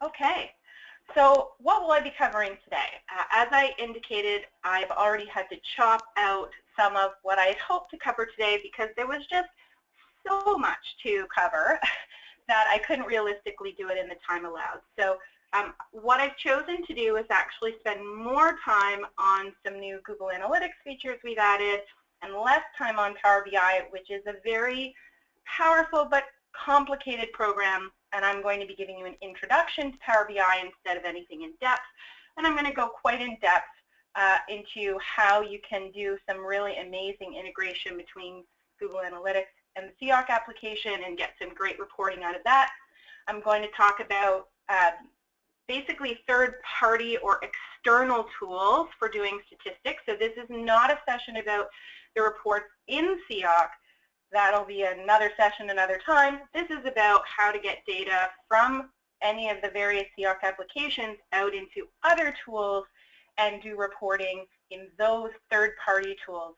Okay, so what will I be covering today? As I indicated, I've already had to chop out some of what I had hoped to cover today because there was just so much to cover that I couldn't realistically do it in the time allowed. So what I've chosen to do is actually spend more time on some new Google Analytics features we've added and less time on Power BI, which is a very powerful but complicated program, and I'm going to be giving you an introduction to Power BI instead of anything in depth, and I'm going to go quite in depth into how you can do some really amazing integration between Google Analytics and the CIOC application and get some great reporting out of that. I'm going to talk about basically third-party or external tools for doing statistics. So this is not a session about the reports in CIOC. That'll be another session another time. This is about how to get data from any of the various CIOC applications out into other tools and do reporting in those third-party tools.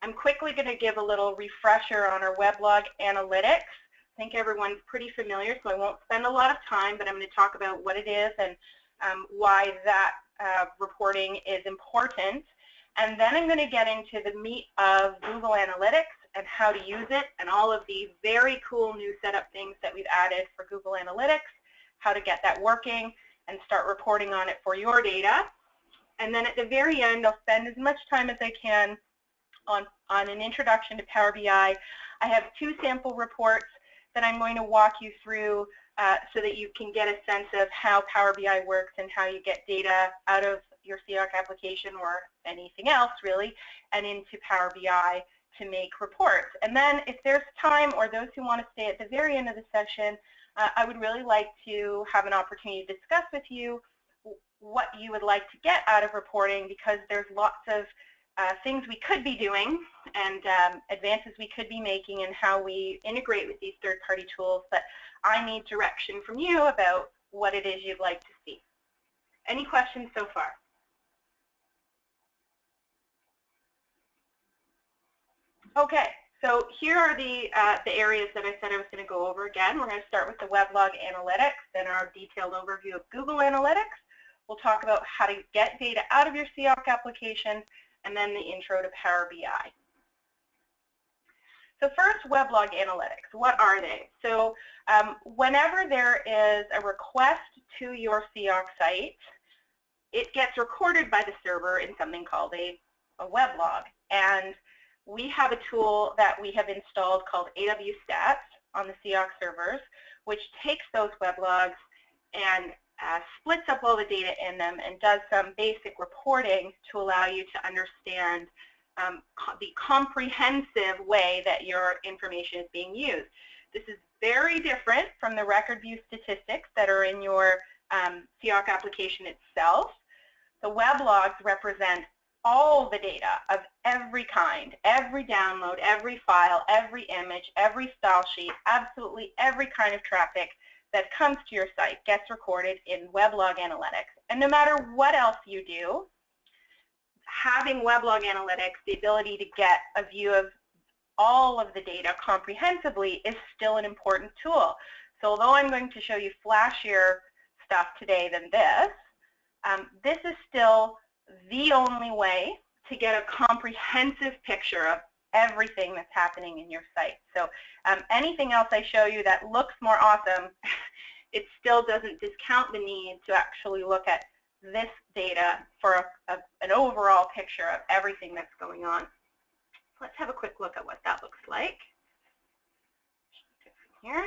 I'm quickly going to give a little refresher on our weblog analytics. I think everyone's pretty familiar, so I won't spend a lot of time, but I'm going to talk about what it is and why that reporting is important. And then I'm going to get into the meat of Google Analytics and how to use it and all of the very cool new setup things that we've added for Google Analytics, how to get that working and start reporting on it for your data. And then at the very end, I'll spend as much time as I can on an introduction to Power BI. I have 2 sample reports that I'm going to walk you through so that you can get a sense of how Power BI works and how you get data out of your CIOC application or anything else really and into Power BI to make reports. And then if there's time, or those who want to stay at the very end of the session, I would really like to have an opportunity to discuss with you what you would like to get out of reporting, because there's lots of things we could be doing and advances we could be making in how we integrate with these third-party tools, but I need direction from you about what it is you'd like to see. Any questions so far? Okay, so here are the areas that I said I was going to go over again. We're going to start with the weblog analytics, then our detailed overview of Google Analytics. We'll talk about how to get data out of your CIOC applications, and then the intro to Power BI. So first, weblog analytics. What are they? So whenever there is a request to your CIOC site, it gets recorded by the server in something called a weblog. And we have a tool that we have installed called AWStats on the CIOC servers, which takes those weblogs and splits up all the data in them and does some basic reporting to allow you to understand the comprehensive way that your information is being used. This is very different from the record view statistics that are in your CIOC application itself. The weblogs represent all the data of every kind, every download, every file, every image, every style sheet, absolutely every kind of traffic that comes to your site gets recorded in weblog analytics. And no matter what else you do, having weblog analytics, the ability to get a view of all of the data comprehensively, is still an important tool. So although I'm going to show you flashier stuff today than this, this is still the only way to get a comprehensive picture of everything that's happening in your site. So anything else I show you that looks more awesome, it still doesn't discount the need to actually look at this data for an overall picture of everything that's going on. Let's have a quick look at what that looks like. Here.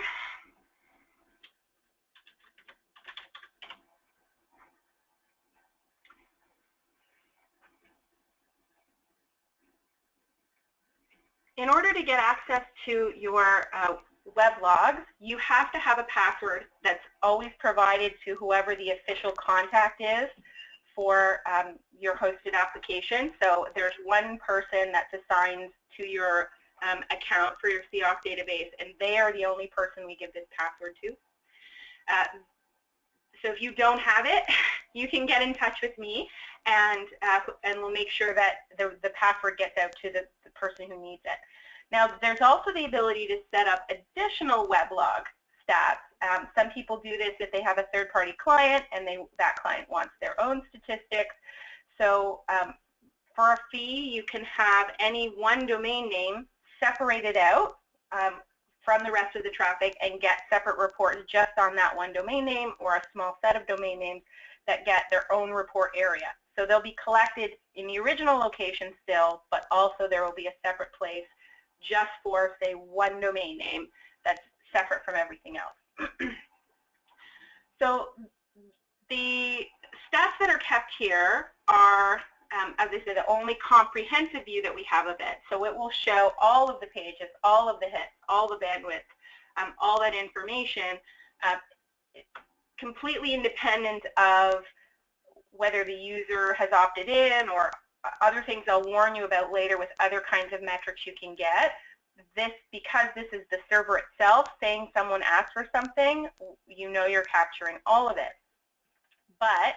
In order to get access to your weblogs, you have to have a password that's always provided to whoever the official contact is for your hosted application. So there's one person that's assigned to your account for your CIOC database, and they are the only person we give this password to. So if you don't have it, you can get in touch with me, and we'll make sure that the password gets out to the person who needs it. Now, there's also the ability to set up additional weblog stats. Some people do this if they have a third-party client and that client wants their own statistics. So for a fee, you can have any one domain name separated out from the rest of the traffic and get separate reports just on that one domain name, or a small set of domain names that get their own report area. So they'll be collected in the original location still, but also there will be a separate place just for, say, one domain name that's separate from everything else. So the stats that are kept here are, as I said, the only comprehensive view that we have of it. So it will show all of the pages, all of the hits, all the bandwidth, all that information, completely independent of whether the user has opted in or other things I'll warn you about later with other kinds of metrics you can get. Because this is the server itself saying someone asked for something, you know you're capturing all of it. But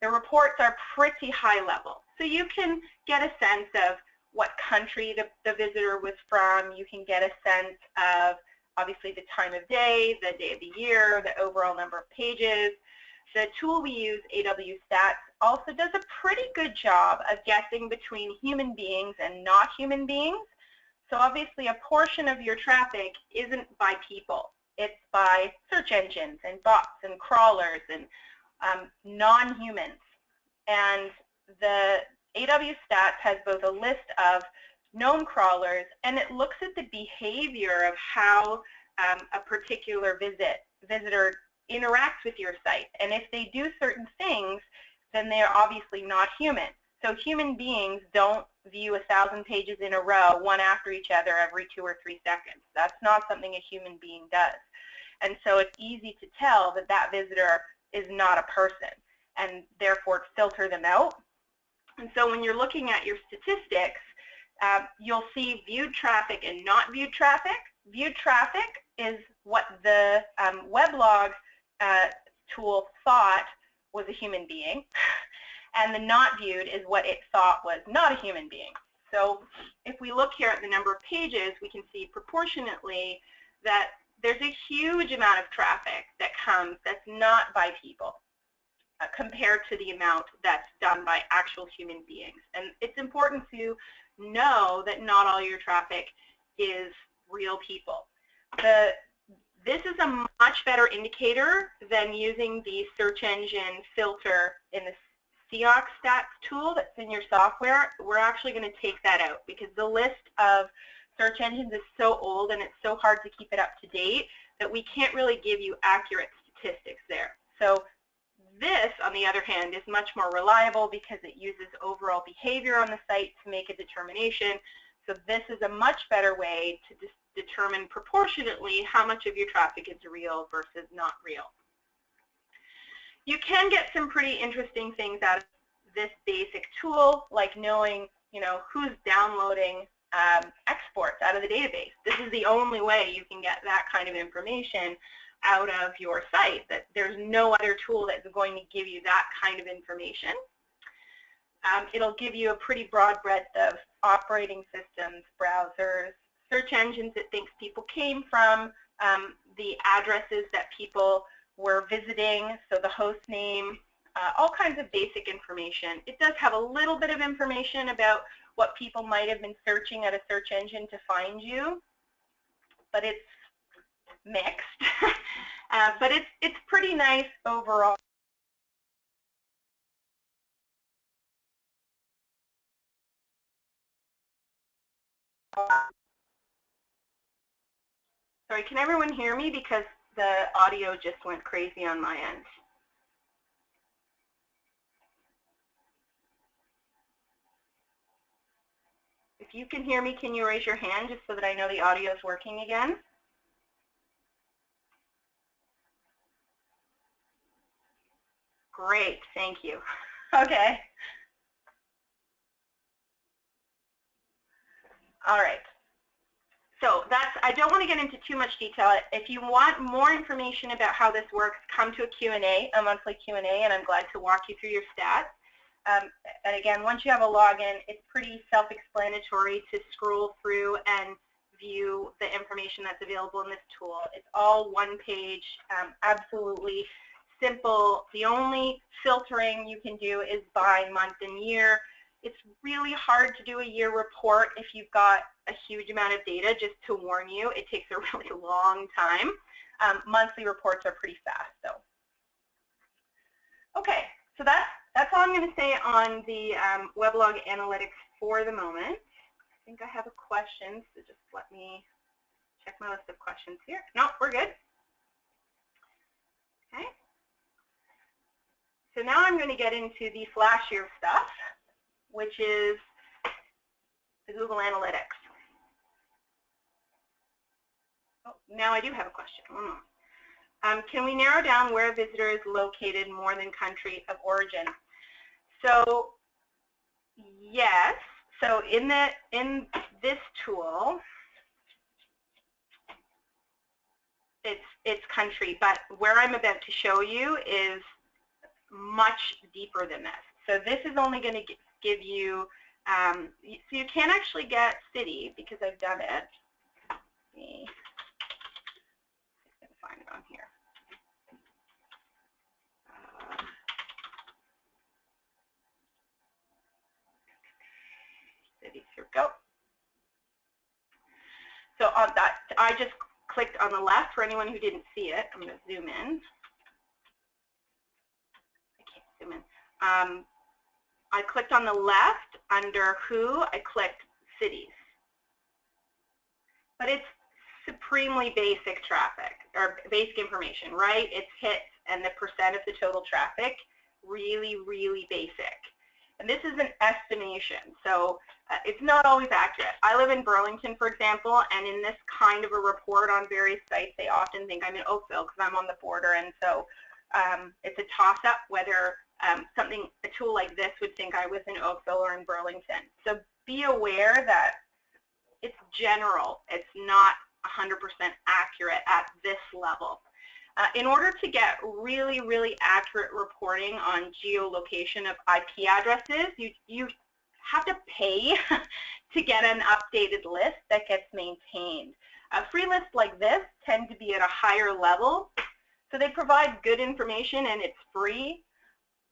the reports are pretty high level. So you can get a sense of what country the visitor was from. You can get a sense of, obviously, the time of day of the year, the overall number of pages. The tool we use, AWStats, also does a pretty good job of guessing between human beings and not human beings. So obviously a portion of your traffic isn't by people. It's by search engines and bots and crawlers and non-humans. And the AWStats has both a list of known crawlers, and it looks at the behavior of how a particular visitor interacts with your site. And if they do certain things, then they are obviously not human. So human beings don't view 1,000 pages in a row, one after each other, every 2 or 3 seconds. That's not something a human being does. And so it's easy to tell that that visitor is not a person, and therefore filter them out. And so when you're looking at your statistics, you'll see viewed traffic and not viewed traffic. Viewed traffic is what the weblog tool thought was a human being, and the not viewed is what it thought was not a human being. So if we look here at the number of pages, we can see proportionately that there's a huge amount of traffic that comes that's not by people compared to the amount that's done by actual human beings. And it's important to know that not all your traffic is real people. This is a much better indicator than using the search engine filter in the CIOC stats tool that's in your software. We're actually going to take that out because the list of search engines is so old and it's so hard to keep it up to date that we can't really give you accurate statistics there. So this, on the other hand, is much more reliable because it uses overall behavior on the site to make a determination. So this is a much better way to determine proportionately how much of your traffic is real versus not real. You can get some pretty interesting things out of this basic tool, like knowing, who's downloading exports out of the database. This is the only way you can get that kind of information out of your site. That there's no other tool that's going to give you that kind of information. It'll give you a pretty broad breadth of operating systems, browsers, search engines it thinks people came from, the addresses that people were visiting, so the host name, all kinds of basic information. It does have a little bit of information about what people might have been searching at a search engine to find you, but it's mixed. But it's pretty nice overall. Sorry, can everyone hear me? Because the audio just went crazy on my end. If you can hear me, can you raise your hand just so that I know the audio is working again? Great, thank you. Okay. All right. So I don't want to get into too much detail. If you want more information about how this works, come to a monthly Q&A, and I'm glad to walk you through your stats. And again, once you have a login, it's pretty self-explanatory to scroll through and view the information that's available in this tool. It's all one page, absolutely simple. The only filtering you can do is by month and year. It's really hard to do a year report if you've got a huge amount of data. Just to warn you, it takes a really long time. Monthly reports are pretty fast, though. Okay, so that's all I'm going to say on the weblog analytics for the moment. I think I have a question, so just let me check my list of questions here. No, we're good. Okay. So now I'm going to get into the flashier stuff, which is the Google Analytics. Oh, now I do have a question. One moment. Can we narrow down where a visitor is located more than country of origin? So yes. So in this tool, it's country, but where I'm about to show you is much deeper than this. So this is only going to give you, so you can't actually get city because I've done it. Let me find it on here. Cities, here we go. So on that, I just clicked on the left for anyone who didn't see it. I'm going to zoom in. I can't zoom in. I clicked on the left under who, I clicked cities. But it's supremely basic traffic, or basic information, right? It's hits and the percent of the total traffic, really, really basic. And this is an estimation, so it's not always accurate. I live in Burlington, for example, and in this kind of a report on various sites, they often think I'm in Oakville because I'm on the border, and so it's a toss-up whether a tool like this would think I was in Oakville or in Burlington. So be aware that it's general. It's not 100% accurate at this level. In order to get really, really accurate reporting on geolocation of IP addresses, you have to pay to get an updated list that gets maintained. Free lists like this tend to be at a higher level, so they provide good information and it's free,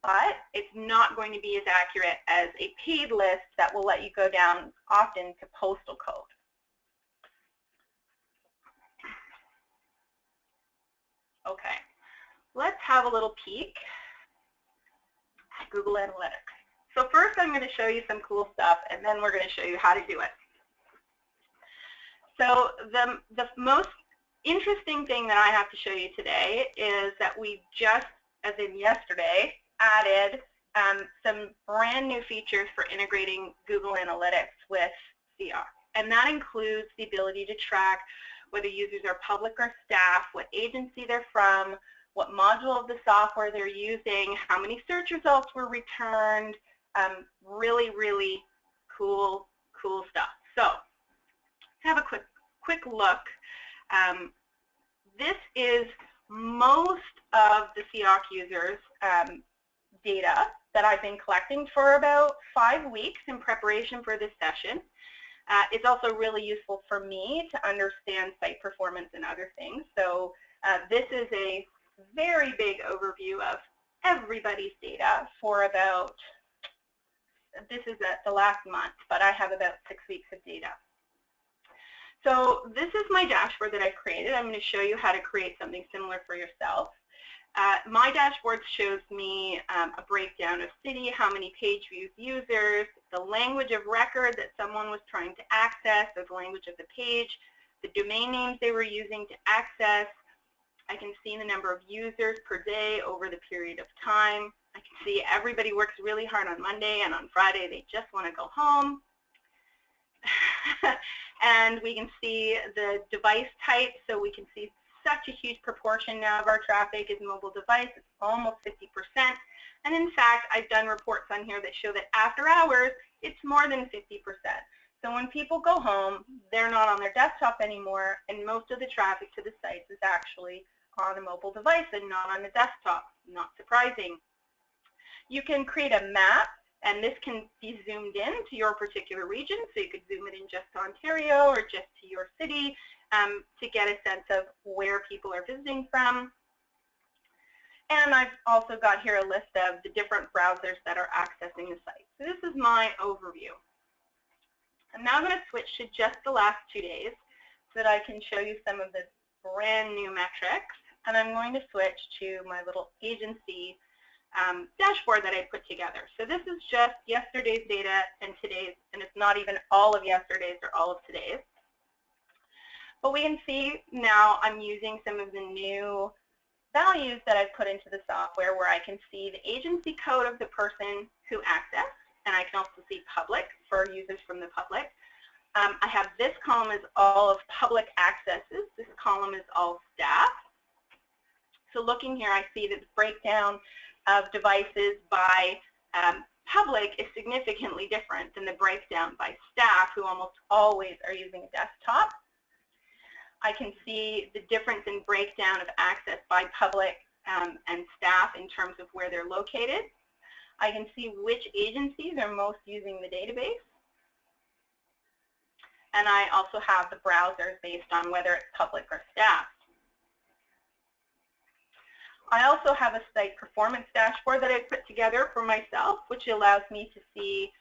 but it's not going to be as accurate as a paid list that will let you go down often to postal code. Okay, let's have a little peek at Google Analytics. So first I'm going to show you some cool stuff, and then we're going to show you how to do it. So the most interesting thing that I have to show you today is that we just, as in yesterday, added some brand new features for integrating Google Analytics with CIOC. And that includes the ability to track whether users are public or staff, what agency they're from, what module of the software they're using, how many search results were returned. Really, really cool stuff. So have a quick look. This is most of the CIOC users' data that I've been collecting for about 5 weeks in preparation for this session. It's also really useful for me to understand site performance and other things. So this is a very big overview of everybody's data for about, this is the last month, but I have about 6 weeks of data. So this is my dashboard that I've created. I'm going to show you how to create something similar for yourself. My dashboard shows me a breakdown of city, how many page views users, the language of record that someone was trying to access, the language of the page, the domain names they were using to access. I can see the number of users per day over the period of time. I can see everybody works really hard on Monday, and on Friday they just want to go home. And we can see the device type, so we can see such a huge proportion now of our traffic is mobile device. It's almost 50%. And in fact, I've done reports on here that show that after hours, it's more than 50%. So when people go home, they're not on their desktop anymore, and most of the traffic to the sites is actually on a mobile device and not on the desktop. Not surprising. You can create a map And this can be zoomed in to your particular region, so you could zoom it in just to Ontario or just to your city to get a sense of where people are visiting from. And I've also got here a list of the different browsers that are accessing the site. So this is my overview. I'm now going to switch to just the last 2 days so that I can show you some of the brand new metrics. And I'm going to switch to my little agency dashboard that I put together. So this is just yesterday's data and today's, and it's not even all of yesterday's or all of today's. But we can see now I'm using some of the new values that I've put into the software where I can see the agency code of the person who accessed, and I can also see public for users from the public. I have this column is all of public accesses. This column is all staff. So looking here, I see that the breakdown of devices by public is significantly different than the breakdown by staff, who almost always are using a desktop. I can see the difference in breakdown of access by public and staff in terms of where they're located. I can see which agencies are most using the database. And I also have the browsers based on whether it's public or staff. I also have a site performance dashboard that I put together for myself, which allows me to see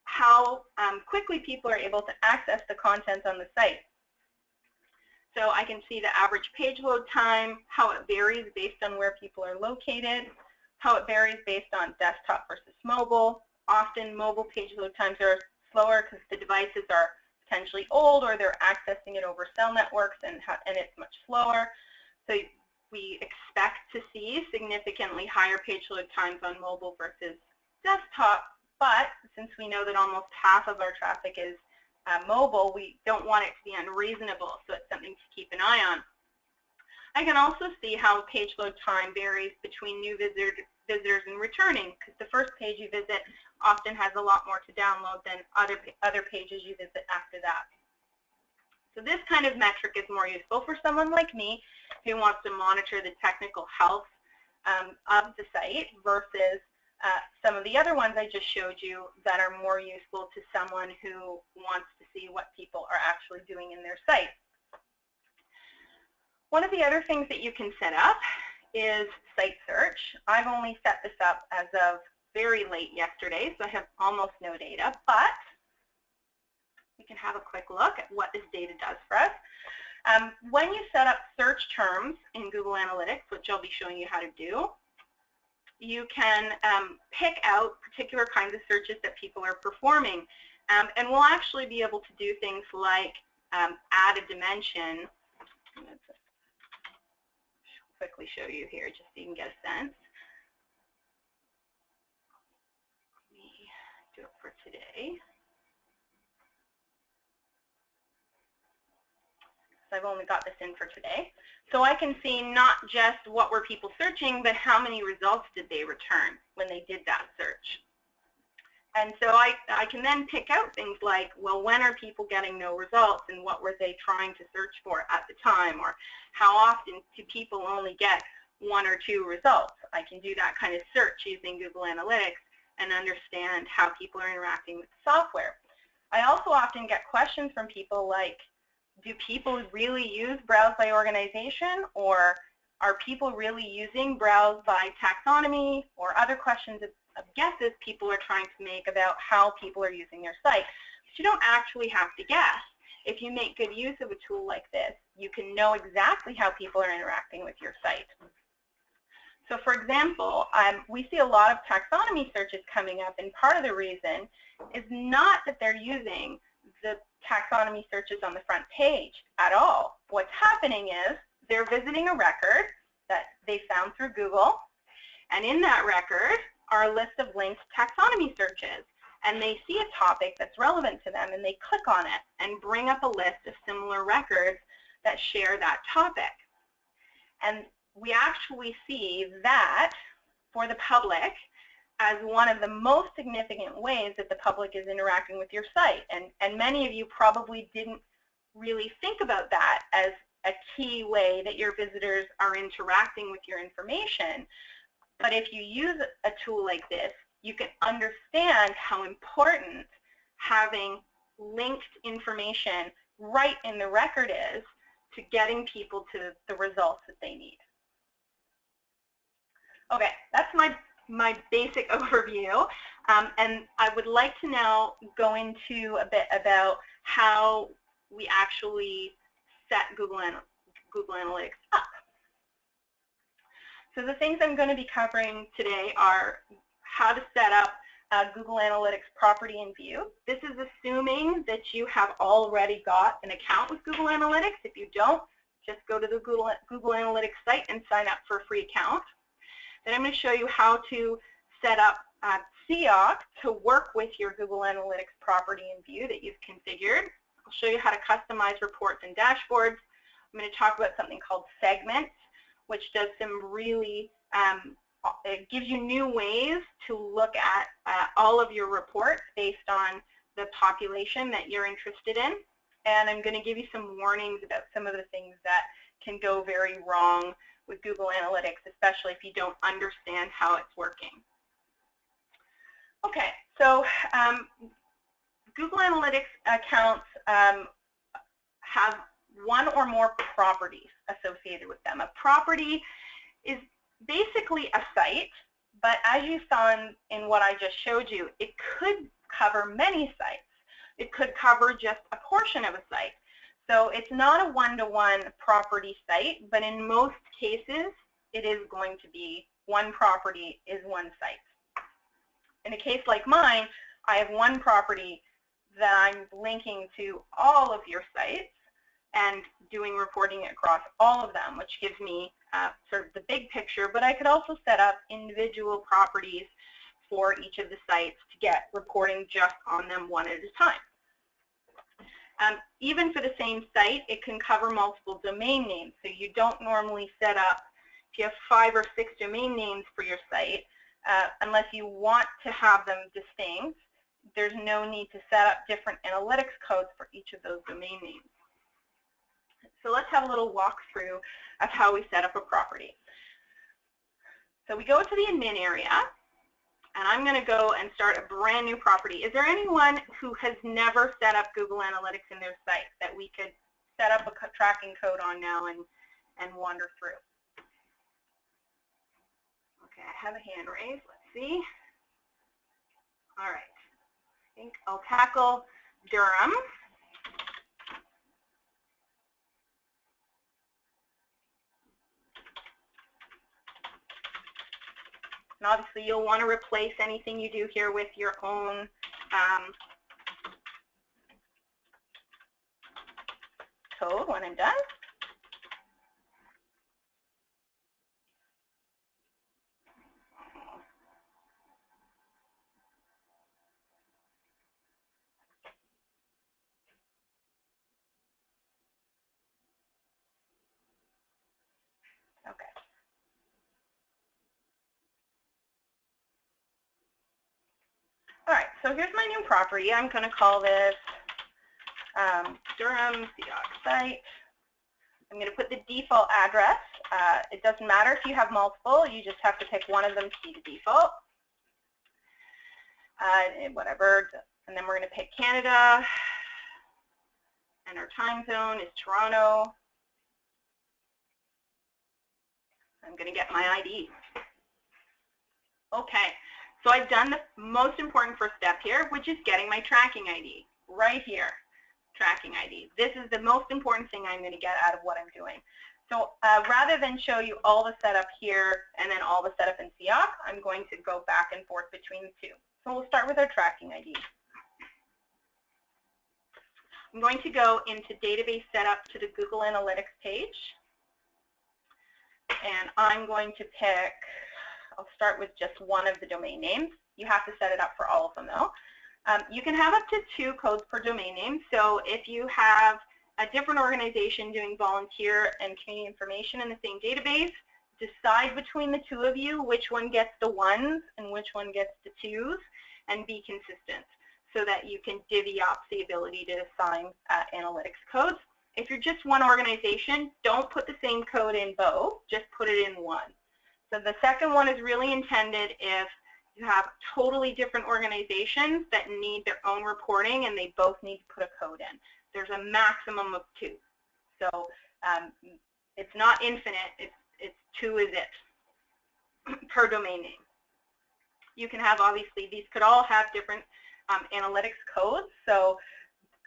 how quickly people are able to access the content on the site. So I can see the average page load time, how it varies based on where people are located, how it varies based on desktop versus mobile. Often mobile page load times are slower because the devices are potentially old or they're accessing it over cell networks and it's much slower. So we expect to see significantly higher page load times on mobile versus desktop, but since we know that almost half of our traffic is mobile, we don't want it to be unreasonable, so it's something to keep an eye on. I can also see how page load time varies between new visitors and returning, because the first page you visit often has a lot more to download than other pages you visit after that. So this kind of metric is more useful for someone like me who wants to monitor the technical health of the site versus some of the other ones I just showed you that are more useful to someone who wants to see what people are actually doing in their site. One of the other things that you can set up is site search. I've only set this up as of very late yesterday, so I have almost no data, but we can have a quick look at what this data does for us. When you set up search terms in Google Analytics, which I'll be showing you how to do, you can pick out particular kinds of searches that people are performing. And we'll actually be able to do things like add a dimension. Let's quickly show you here just so you can get a sense. Let me do it for today. I've only got this in for today. So I can see not just what were people searching, but how many results did they return when they did that search. And so I can then pick out things like, well, when are people getting no results and what were they trying to search for at the time, or how often do people only get 1 or 2 results. I can do that kind of search using Google Analytics and understand how people are interacting with the software. I also often get questions from people like, do people really use browse by organization, or are people really using browse by taxonomy, or other questions of guesses people are trying to make about how people are using their site. But you don't actually have to guess. If you make good use of a tool like this, you can know exactly how people are interacting with your site. So for example, we see a lot of taxonomy searches coming up, and part of the reason is not that they're using the taxonomy searches on the front page at all. What's happening is they're visiting a record that they found through Google, and in that record are a list of linked taxonomy searches, and they see a topic that's relevant to them, and they click on it and bring up a list of similar records that share that topic. And we actually see that for the public as one of the most significant ways that the public is interacting with your site. And many of you probably didn't really think about that as a key way that your visitors are interacting with your information. But if you use a tool like this, you can understand how important having linked information right in the record is to getting people to the results that they need. Okay, that's my basic overview, and I would like to now go into a bit about how we actually set Google Analytics up. So the things I'm going to be covering today are how to set up Google Analytics property and view. This is assuming that you have already got an account with Google Analytics. If you don't, just go to the Google Analytics site and sign up for a free account. Then I'm going to show you how to set up CIOC to work with your Google Analytics property and view that you've configured. I'll show you how to customize reports and dashboards. I'm going to talk about something called segments, which does some really, it gives you new ways to look at all of your reports based on the population that you're interested in. And I'm going to give you some warnings about some of the things that can go very wrong with Google Analytics, especially if you don't understand how it's working. Okay, so Google Analytics accounts have one or more properties associated with them. A property is basically a site, but as you saw in what I just showed you, it could cover many sites. It could cover just a portion of a site. So it's not a one-to-one property site, but in most cases, it is going to be one property is one site. In a case like mine, I have one property that I'm linking to all of your sites and doing reporting across all of them, which gives me sort of the big picture, but I could also set up individual properties for each of the sites to get reporting just on them one at a time. Even for the same site, it can cover multiple domain names, so you don't normally set up, if you have 5 or 6 domain names for your site, unless you want to have them distinct, there's no need to set up different analytics codes for each of those domain names. So let's have a little walkthrough of how we set up a property. So we go to the admin area, and I'm going to go and start a brand new property. Is there anyone who has never set up Google Analytics in their site that we could set up a tracking code on now and wander through? Okay, I have a hand raised. Let's see. All right. I think I'll tackle Durham. And obviously, you'll want to replace anything you do here with your own code when I'm done. Okay. All right, so here's my new property. I'm going to call this Durham CIOC site. I'm going to put the default address. It doesn't matter if you have multiple. You just have to pick one of them to be the default. Whatever. And then we're going to pick Canada. And our time zone is Toronto. I'm going to get my ID. Okay. So I've done the most important first step here, which is getting my tracking ID right here, tracking ID. This is the most important thing I'm going to get out of what I'm doing. So rather than show you all the setup here and then all the setup in CIOC, I'm going to go back and forth between the two. So we'll start with our tracking ID. I'm going to go into database setup to the Google Analytics page. And I'm going to pick, I'll start with just one of the domain names. You have to set it up for all of them though. You can have up to 2 codes per domain name. So if you have a different organization doing volunteer and community information in the same database, decide between the 2 of you which one gets the 1s and which one gets the 2s, and be consistent so that you can divvy up the ability to assign analytics codes. If you're just one organization, don't put the same code in both, just put it in one. So the second one is really intended if You have totally different organizations that need their own reporting, and they both need to put a code in. There's a maximum of 2. So it's not infinite. It's 2 is it per domain name. You can have, obviously, these could all have different analytics codes, so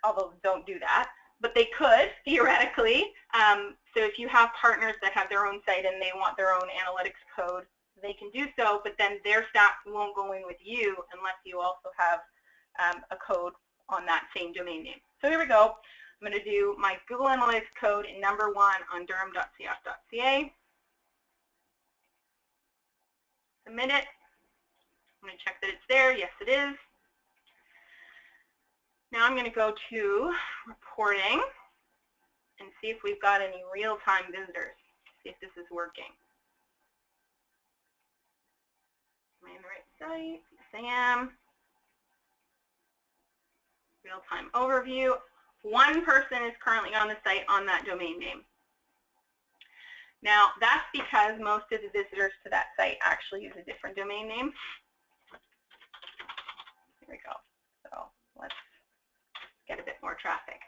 although don't do that, but they could theoretically. So if you have partners that have their own site and they want their own analytics code, they can do so, but then their stats won't go in with you unless you also have a code on that same domain name. So here we go. I'm going to do my Google Analytics code in number 1 on durham.cioc.ca. Submit it. I'm going to check that it's there. Yes, it is. Now I'm going to go to reporting and see if we've got any real-time visitors, see if this is working. Am I in the right site? Yes, I am. Real-time overview. 1 person is currently on the site on that domain name. Now, that's because most of the visitors to that site actually use a different domain name. Here we go. So let's get a bit more traffic.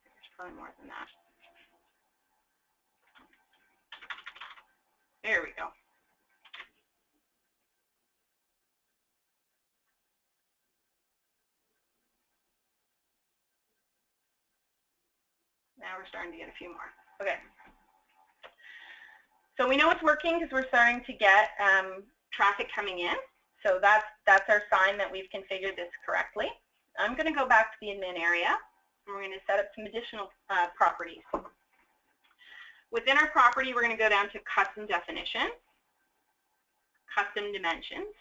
There's probably more than that. There we go. Now we're starting to get a few more. Okay. So we know it's working because we're starting to get traffic coming in. So that's our sign that we've configured this correctly. I'm going to go back to the admin area, and we're going to set up some additional properties. Within our property, we're going to go down to custom definition, custom dimensions.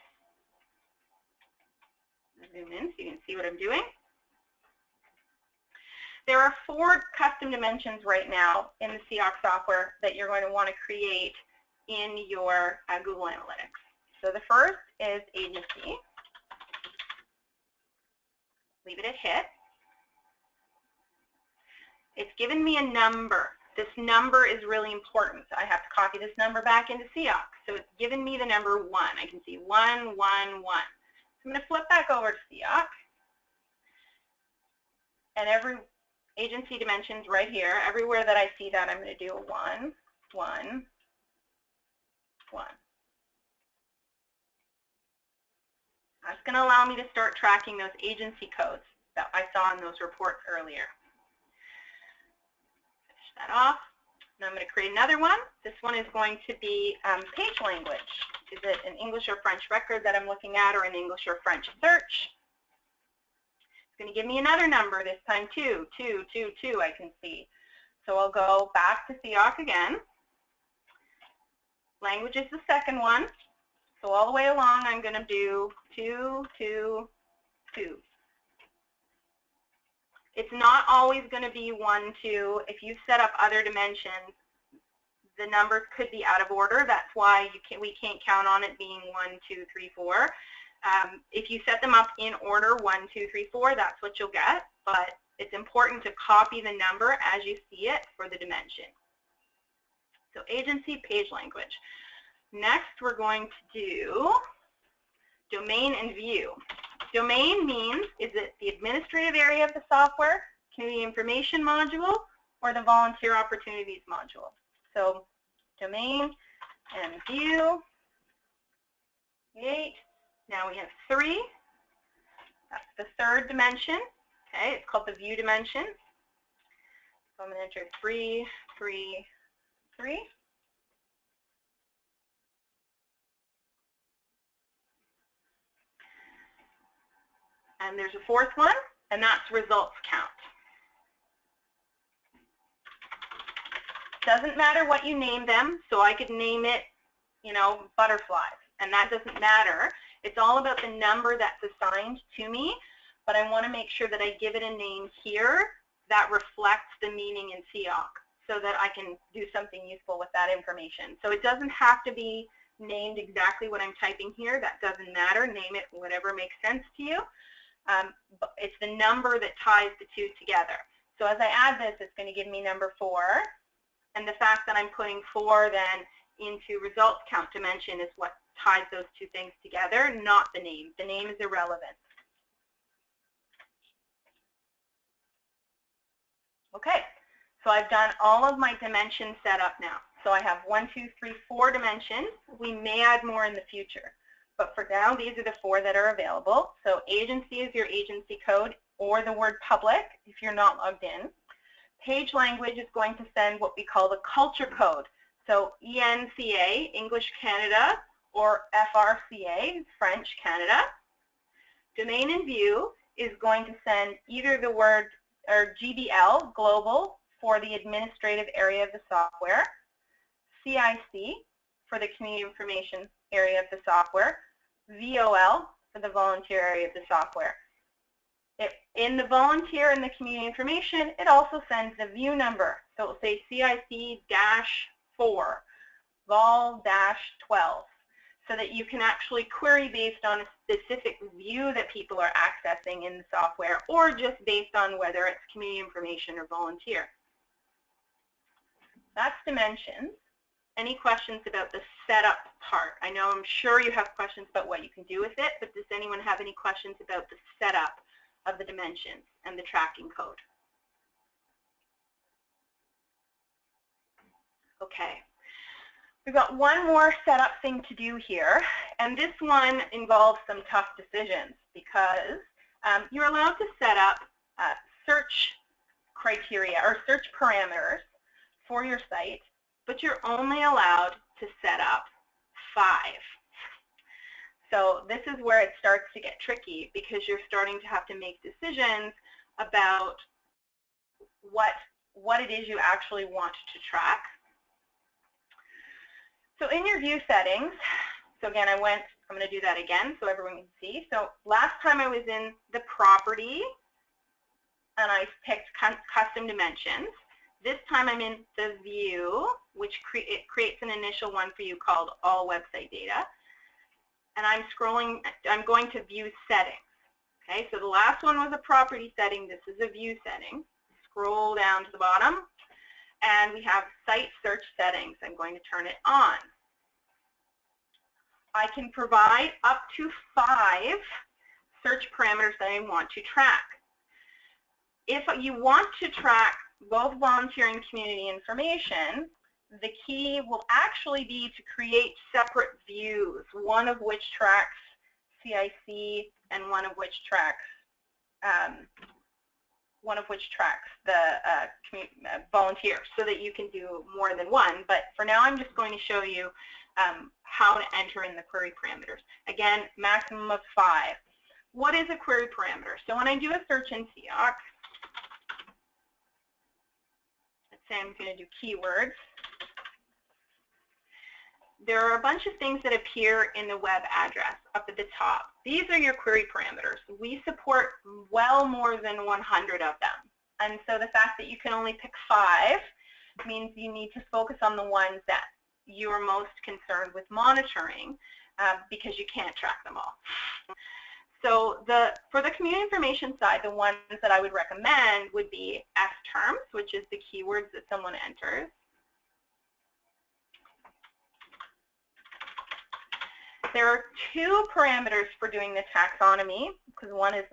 Zoom in so you can see what I'm doing. There are 4 custom dimensions right now in the CIOC software that you're going to want to create in your Google Analytics. So the first is agency. Leave it at hit. It's given me a number. This number is really important. So I have to copy this number back into CIOC. So it's given me the number 1. I can see 1, 1, 1. So I'm going to flip back over to CIOC. And every agency dimensions right here, everywhere that I see that, I'm going to do a 1, 1, 1. That's going to allow me to start tracking those agency codes that I saw in those reports earlier. Finish that off. Now I'm going to create another one. This one is going to be page language. Is it an English or French record that I'm looking at, or an English or French search? It's going to give me another number, this time 2, 2, 2, 2, I can see. So I'll go back to CIOC again. Language is the second one. So all the way along, I'm going to do 2, 2, 2. It's not always going to be 1, 2. If you set up other dimensions, the numbers could be out of order. That's why we can't count on it being 1, 2, 3, 4. If you set them up in order, 1, 2, 3, 4, that's what you'll get. But it's important to copy the number as you see it for the dimension. So agency, page language. Next, we're going to do domain and view. Domain means, is it the administrative area of the software, community information module, or the volunteer opportunities module? So domain and view. Great. Now we have 3. That's the third dimension. Okay, it's called the view dimension. So I'm going to enter 3, 3, 3. And there's a 4th one, and that's results count. Doesn't matter what you name them, so I could name it, you know, butterflies, and that doesn't matter. It's all about the number that's assigned to me, but I want to make sure that I give it a name here that reflects the meaning in CIOC so that I can do something useful with that information. So it doesn't have to be named exactly what I'm typing here. That doesn't matter. Name it whatever makes sense to you. But it's the number that ties the two together. So as I add this, it's going to give me number 4. And the fact that I'm putting 4 then into results count dimension is what ties those two things together, not the name. The name is irrelevant. Okay, so I've done all of my dimensions set up now. So I have 1, 2, 3, 4 dimensions. We may add more in the future. But for now, these are the 4 that are available. So agency is your agency code or the word public if you're not logged in. Page language is going to send what we call the culture code. So ENCA, English Canada, or FRCA, French Canada. Domain and view is going to send either the word or GBL, global, for the administrative area of the software, CIC for the community information area of the software, VOL for the volunteer area of the software. In the volunteer and the community information, it also sends the view number. So it will say CIC-4, vol-12, so that you can actually query based on a specific view that people are accessing in the software, or just based on whether it's community information or volunteer. That's dimensions. Any questions about the setup part? I know I'm sure you have questions about what you can do with it, but does anyone have any questions about the setup of the dimensions and the tracking code? Okay. We've got one more setup thing to do here, and this one involves some tough decisions because you're allowed to set up search criteria or search parameters for your site, but you're only allowed to set up 5. So this is where it starts to get tricky because you're starting to have to make decisions about what it is you actually want to track. So in your view settings, so again, I'm going to do that again so everyone can see. So last time I was in the property and I picked custom dimensions. This time I'm in the view, which it creates an initial one for you called all website data. And I'm going to view settings. Okay, so the last one was a property setting. This is a view setting. Scroll down to the bottom. And we have site search settings. I'm going to turn it on. I can provide up to 5 search parameters that I want to track. If you want to track both volunteer and community information, the key will actually be to create separate views, one of which tracks CIC and one of which tracks the volunteers, so that you can do more than one. But for now, I'm just going to show you how to enter in the query parameters. Again, maximum of 5. What is a query parameter? So when I do a search in CIOC, let's say I'm going to do keywords. There are a bunch of things that appear in the web address up at the top. These are your query parameters. We support well more than 100 of them. And so the fact that you can only pick 5 means you need to focus on the ones that you are most concerned with monitoring because you can't track them all. So for the community information side, the ones that I would recommend would be F-terms, which is the keywords that someone enters. There are 2 parameters for doing the taxonomy, because one is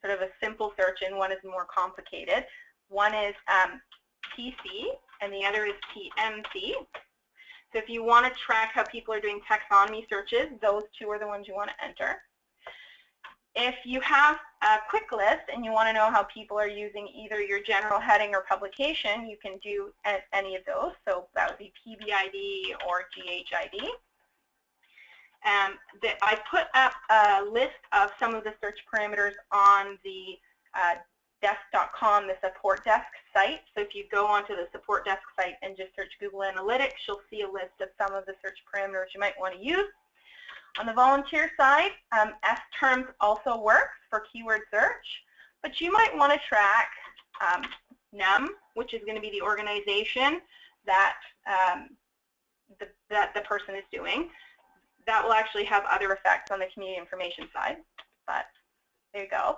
sort of a simple search and one is more complicated. One is TC and the other is TMC. So if you want to track how people are doing taxonomy searches, those 2 are the ones you want to enter. If you have a quick list and you want to know how people are using either your general heading or publication, you can do any of those. So that would be PBID or GHID. I put up a list of some of the search parameters on the desk.com, the support desk site. So if you go onto the support desk site and just search Google Analytics, you'll see a list of some of the search parameters you might want to use. On the volunteer side, F-terms also works for keyword search, but you might want to track NUM, which is going to be the organization that that the person is doing. That will actually have other effects on the community information side, but there you go.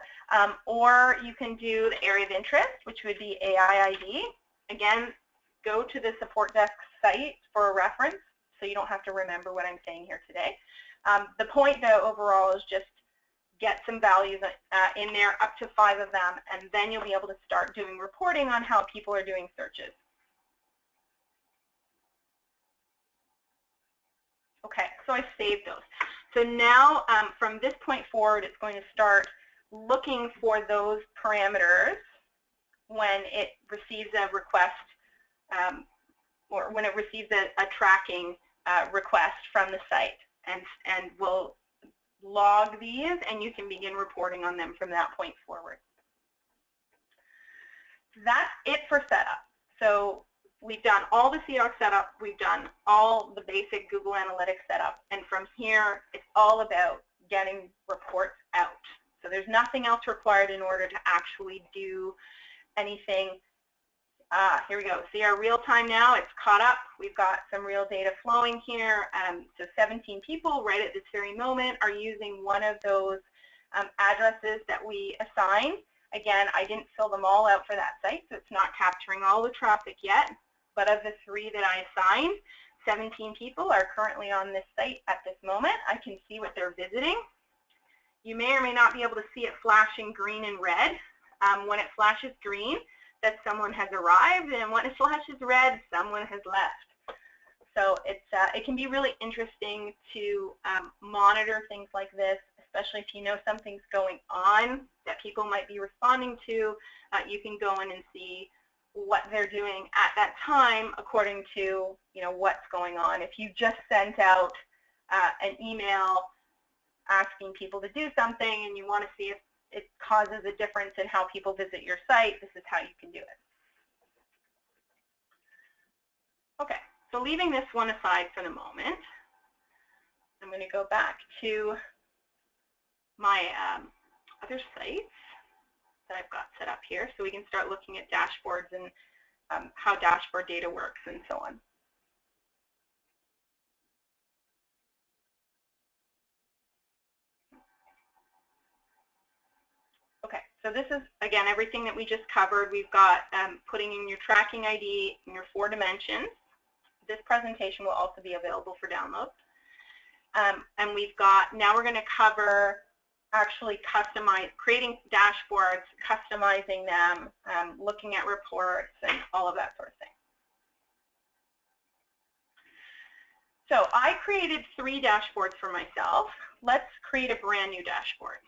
Or you can do the area of interest, which would be AIID. Again, go to the support desk site for a reference, so you don't have to remember what I'm saying here today. The point, though, overall is just get some values in there, up to 5 of them, and then you'll be able to start doing reporting on how people are doing searches. Okay, so I saved those. So now, from this point forward, it's going to start looking for those parameters when it receives a request, or when it receives a tracking request from the site, and we'll log these, and you can begin reporting on them from that point forward. That's it for setup. So we've done all the CIOC setup, we've done all the basic Google Analytics setup, and from here it's all about getting reports out. So there's nothing else required in order to actually do anything. Here we go. See our real time now, it's caught up. We've got some real data flowing here. So 17 people right at this very moment are using one of those addresses that we assigned. Again, I didn't fill them all out for that site, so it's not capturing all the traffic yet. But of the 3 that I assigned, 17 people are currently on this site at this moment. I can see what they're visiting. You may or may not be able to see it flashing green and red. When it flashes green, that someone has arrived, and when it flashes red, someone has left. So it can be really interesting to monitor things like this, especially if you know something's going on that people might be responding to. You can go in and see what they're doing at that time according to what's going on. If you just sent out an email asking people to do something and you want to see if it causes a difference in how people visit your site, this is how you can do it. Okay, so leaving this one aside for the moment, I'm going to go back to my other sites that I've got set up here so we can start looking at dashboards and how dashboard data works and so on. Okay, so this is, again, everything that we just covered. We've got putting in your tracking ID in your 4 dimensions. This presentation will also be available for download. And we've got, now we're going to cover actually creating dashboards, customizing them, looking at reports, and all of that sort of thing. So I created 3 dashboards for myself. Let's create a brand new dashboard.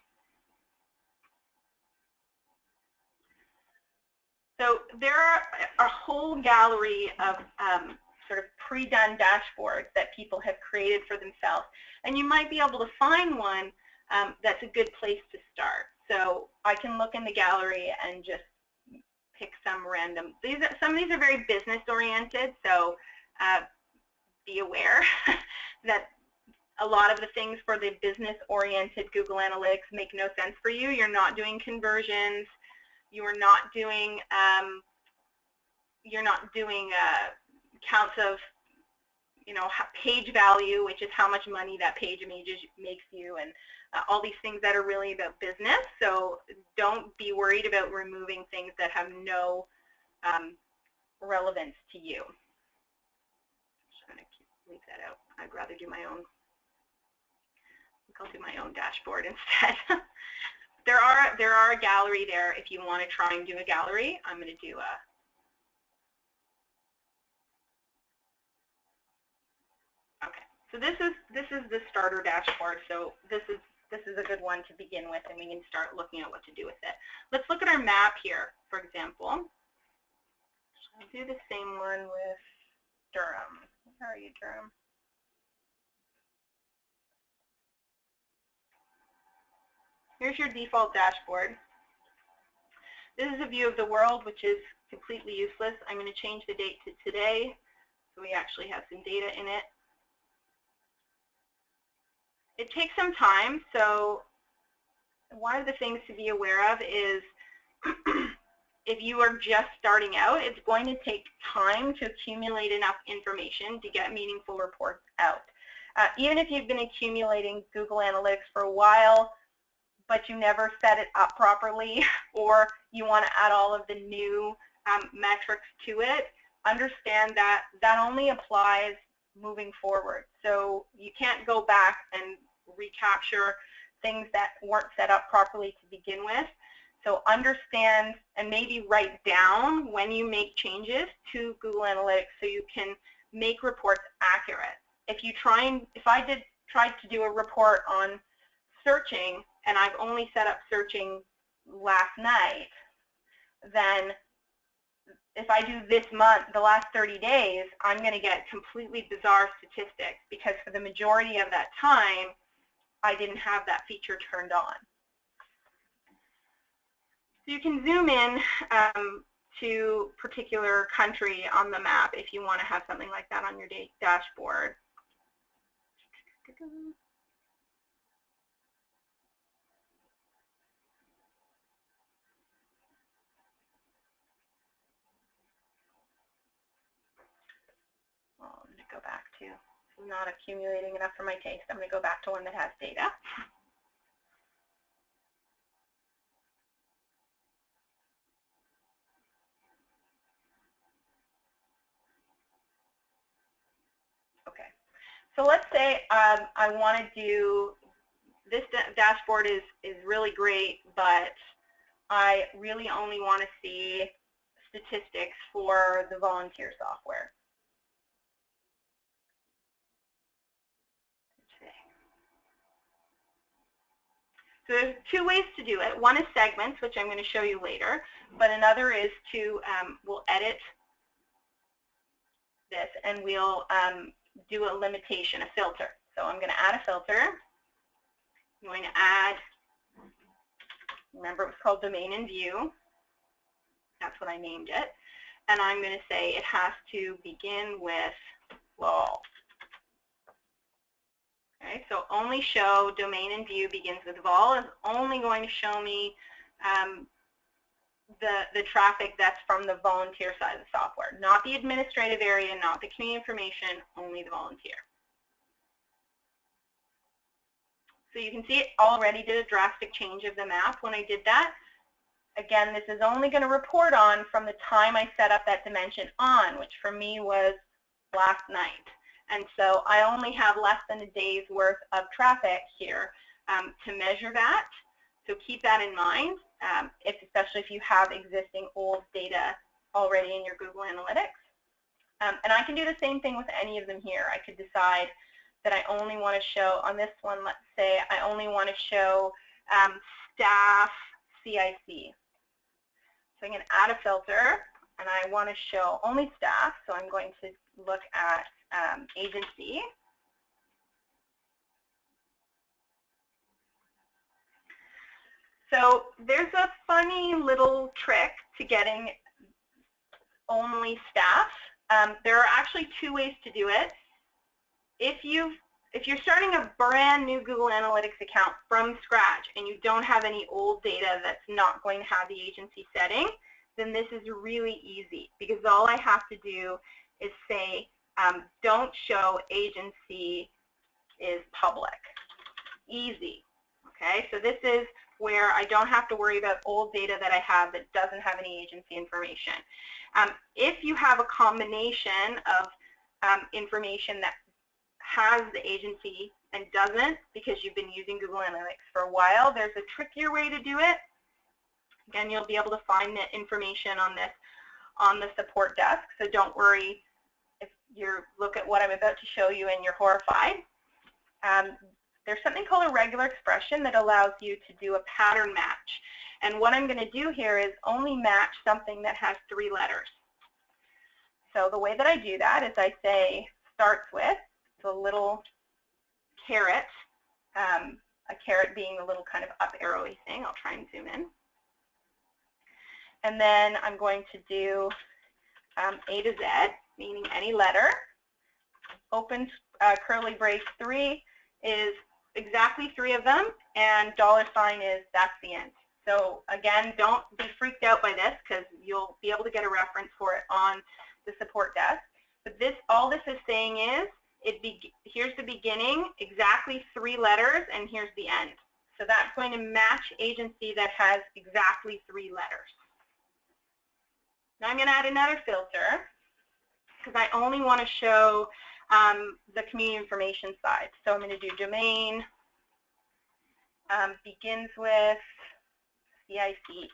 So there are a whole gallery of sort of pre-done dashboards that people have created for themselves. And you might be able to find one that's a good place to start. So I can look in the gallery and just pick some random. Some of these are very business oriented, so be aware that a lot of the things for the business oriented Google Analytics make no sense for you. You're not doing conversions. You are not doing counts of page value, which is how much money that page makes you, and all these things that are really about business. So don't be worried about removing things that have no relevance to you. I'm just going to leave that out. I'd rather do my own. I'll do my own dashboard instead. There are a gallery there if you want to try and do a gallery. I'm going to do a. Okay, so this is the starter dashboard. So this is a good one to begin with, and we can start looking at what to do with it. Let's look at our map here, for example. I'll do the same one with Durham. Where are you, Durham? Here's your default dashboard. This is a view of the world, which is completely useless. I'm going to change the date to today, so we actually have some data in it. It takes some time, so one of the things to be aware of is if you are just starting out, it's going to take time to accumulate enough information to get meaningful reports out. Even if you've been accumulating Google Analytics for a while, but you never set it up properly, or you want to add all of the new metrics to it, understand that that only applies moving forward. So you can't go back and recapture things that weren't set up properly to begin with. So understand and maybe write down when you make changes to Google Analytics so you can make reports accurate. If I tried to do a report on searching and I've only set up searching last night, then if I do this month, the last 30 days, I'm going to get completely bizarre statistics because for the majority of that time, I didn't have that feature turned on. So you can zoom in to a particular country on the map if you want to have something like that on your dashboard. Well, I'm going to go back to, not accumulating enough for my taste. I'm going to go back to one that has data. Okay, so let's say I want to do, this dashboard is really great, but I really only want to see statistics for the volunteer software. So there's two ways to do it. One is segments, which I'm going to show you later, but another is to, we'll edit this and we'll do a limitation, a filter. So I'm going to add a filter. I'm going to add, remember it was called domain and view. That's what I named it. And I'm going to say it has to begin with vol. Okay, so only show domain and view begins with vol is only going to show me the traffic that's from the volunteer side of the software, not the administrative area, not the community information, only the volunteer. So you can see it already did a drastic change of the map when I did that. Again, this is only going to report on from the time I set up that dimension on, which for me was last night. And so I only have less than a day's worth of traffic here to measure that. So keep that in mind, especially if you have existing old data already in your Google Analytics. And I can do the same thing with any of them here. I could decide that I only want to show, on this one, let's say I only want to show staff CIC. So I'm going to add a filter, and I want to show only staff. So I'm going to look at agency. So there's a funny little trick to getting only staff. There are actually two ways to do it. If you're starting a brand new Google Analytics account from scratch and you don't have any old data that's not going to have the agency setting, then this is really easy because all I have to do is say don't show agency is public. Easy. Okay, so this is where I don't have to worry about old data that I have that doesn't have any agency information. If you have a combination of information that has the agency and doesn't because you've been using Google Analytics for a while, there's a trickier way to do it. Again, you'll be able to find the information on this on the support desk, so don't worry if you look at what I'm about to show you and you're horrified. There's something called a regular expression that allows you to do a pattern match. And what I'm going to do here is only match something that has 3 letters. So the way that I do that is I say starts with the little caret, a caret being the little kind of up arrowy thing. I'll try and zoom in. And then I'm going to do A to Z, meaning any letter. Open curly brace 3 is exactly 3 of them, and $ is that's the end. So again, don't be freaked out by this because you'll be able to get a reference for it on the support desk. But all this is saying is, here's the beginning, exactly 3 letters, and here's the end. So that's going to match agency that has exactly 3 letters. Now I'm going to add another filter because I only want to show the community information side. So I'm going to do domain, begins with CIC.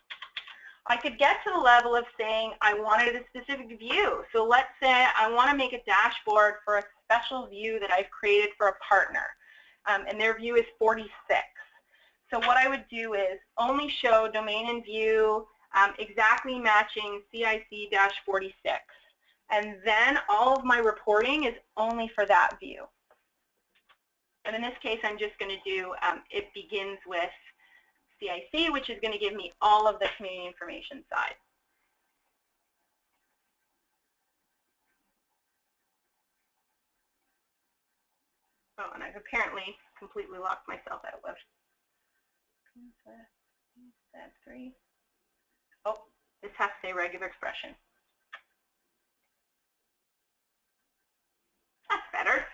I could get to the level of saying I wanted a specific view. So let's say I want to make a dashboard for a special view that I've created for a partner, and their view is 46. So what I would do is only show domain and view exactly matching CIC-46. And then all of my reporting is only for that view. And in this case, I'm just going to do it begins with CIC, which is going to give me all of the community information side. Oh, and I've apparently completely locked myself out of that 3. Oh, this has to say regular expression. That's better.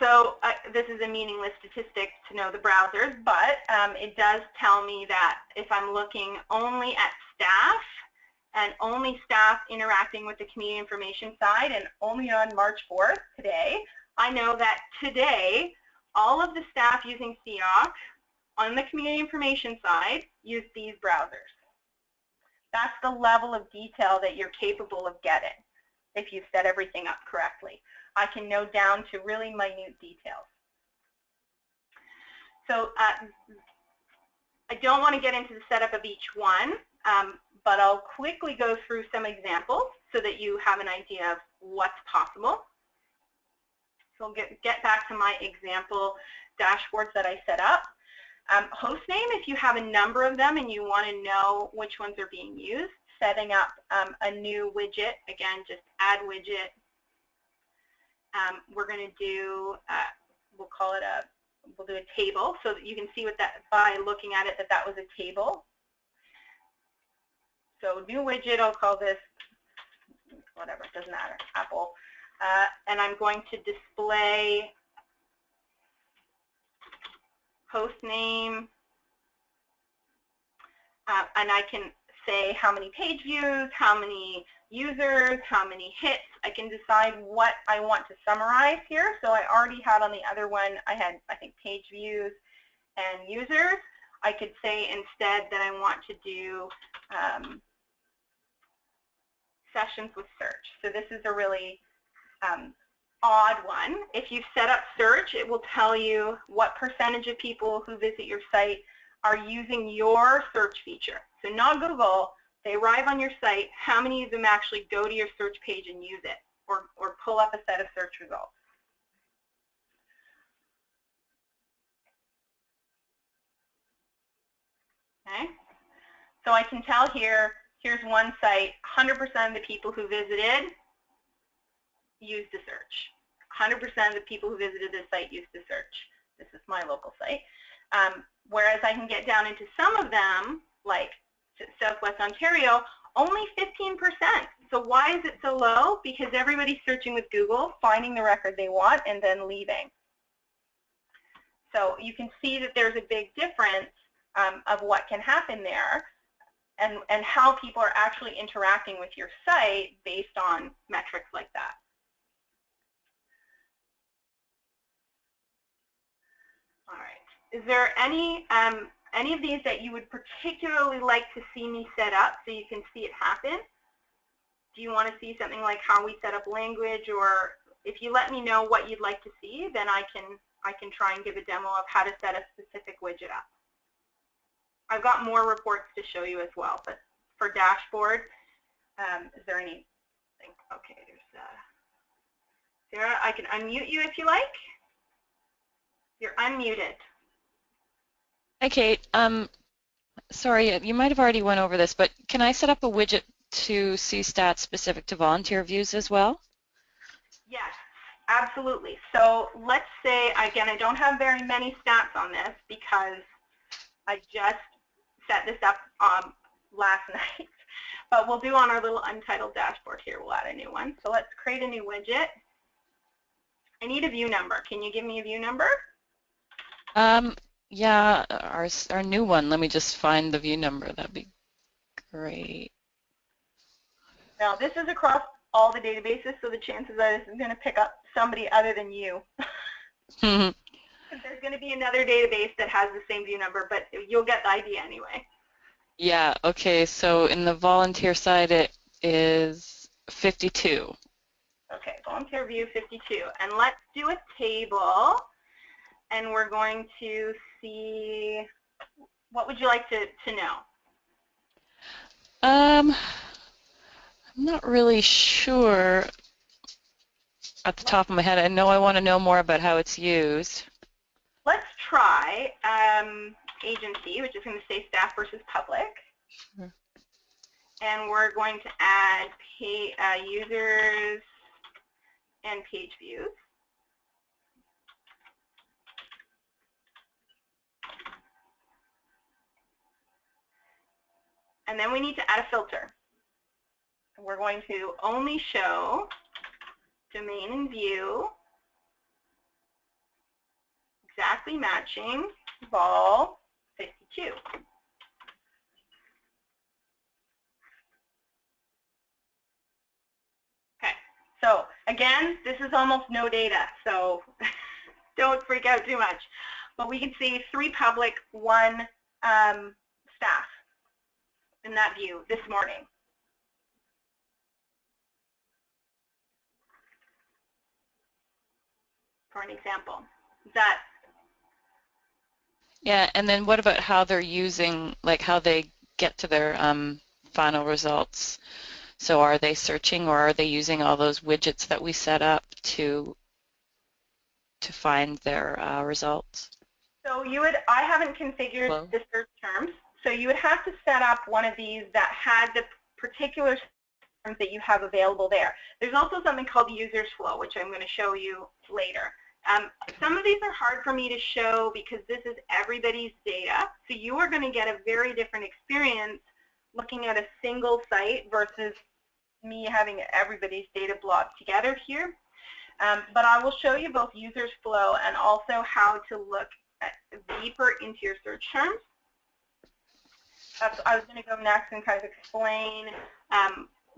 So this is a meaningless statistic to know the browsers, but it does tell me that if I'm looking only at staff and only staff interacting with the community information side and only on March 4th, today, I know that today all of the staff using CIOC on the community information side use these browsers. That's the level of detail that you're capable of getting if you've set everything up correctly. I can know down to really minute details. So I don't want to get into the setup of each one, but I'll quickly go through some examples so that you have an idea of what's possible. So I'll get back to my example dashboards that I set up. Hostname, if you have a number of them and you want to know which ones are being used, setting up a new widget, again, just add widget. We're going to do, we'll do a table so that you can see what that, by looking at it, that was a table. So new widget, I'll call this, whatever, it doesn't matter, Apple. And I'm going to display host name, and I can say how many page views, how many users, how many hits. I can decide what I want to summarize here. So I already had on the other one, I had, I think, page views and users. I could say instead that I want to do sessions with search. So this is a really odd one. If you've set up search, it will tell you what percentage of people who visit your site are using your search feature. So not Google, they arrive on your site, how many of them actually go to your search page and use it or pull up a set of search results. Okay, so I can tell here, here's one site, 100% of the people who visited used the search. 100% of the people who visited this site used the search. This is my local site. Whereas I can get down into some of them, like Southwest Ontario, only 15%. So why is it so low? Because everybody's searching with Google, finding the record they want, and then leaving. So you can see that there's a big difference of what can happen there and how people are actually interacting with your site based on metrics like that. All right. Is there any of these that you would particularly like to see me set up so you can see it happen? Do you want to see something like how we set up language, or if you let me know what you'd like to see, then I can try and give a demo of how to set a specific widget up. I've got more reports to show you as well, but for dashboard, is there anything? Okay, there's Sarah. I can unmute you if you like. You're unmuted. Hi, Kate. Sorry, you might have already went over this, but can I set up a widget to see stats specific to volunteer views as well? Yes, absolutely. So let's say, again, I don't have very many stats on this because I just set this up last night, but we'll do on our little untitled dashboard here. We'll add a new one. So let's create a new widget. I need a view number. Can you give me a view number? Yeah, our new one. Let me just find the view number. That'd be great. Now, this is across all the databases, so the chances are this is going to pick up somebody other than you. There's going to be another database that has the same view number, but you'll get the idea anyway. Yeah, okay, so in the volunteer side it is 52. Okay, volunteer view 52. And let's do a table, and we're going to see, what would you like to know? I'm not really sure at the top of my head. I know I want to know more about how it's used. Let's try agency, which is going to say staff versus public. Sure. And we're going to add users and page views. And then we need to add a filter. We're going to only show domain and view exactly matching vol 52. Okay, so again, this is almost no data, so don't freak out too much. But we can see 3 public, 1 staff in that view this morning. For an example. Is that? Yeah, and then what about how they're using, like how they get to their final results? So are they searching, or are they using all those widgets that we set up to find their results? So you would, I haven't configured the search terms, so you would have to set up one of these that had the particular terms that you have available there. There's also something called users flow, which I'm going to show you later. Some of these are hard for me to show because this is everybody's data, so you are going to get a very different experience looking at a single site versus me having everybody's data blocked together here. But I will show you both users flow and also how to look deeper into your search terms. I was going to go next and kind of explain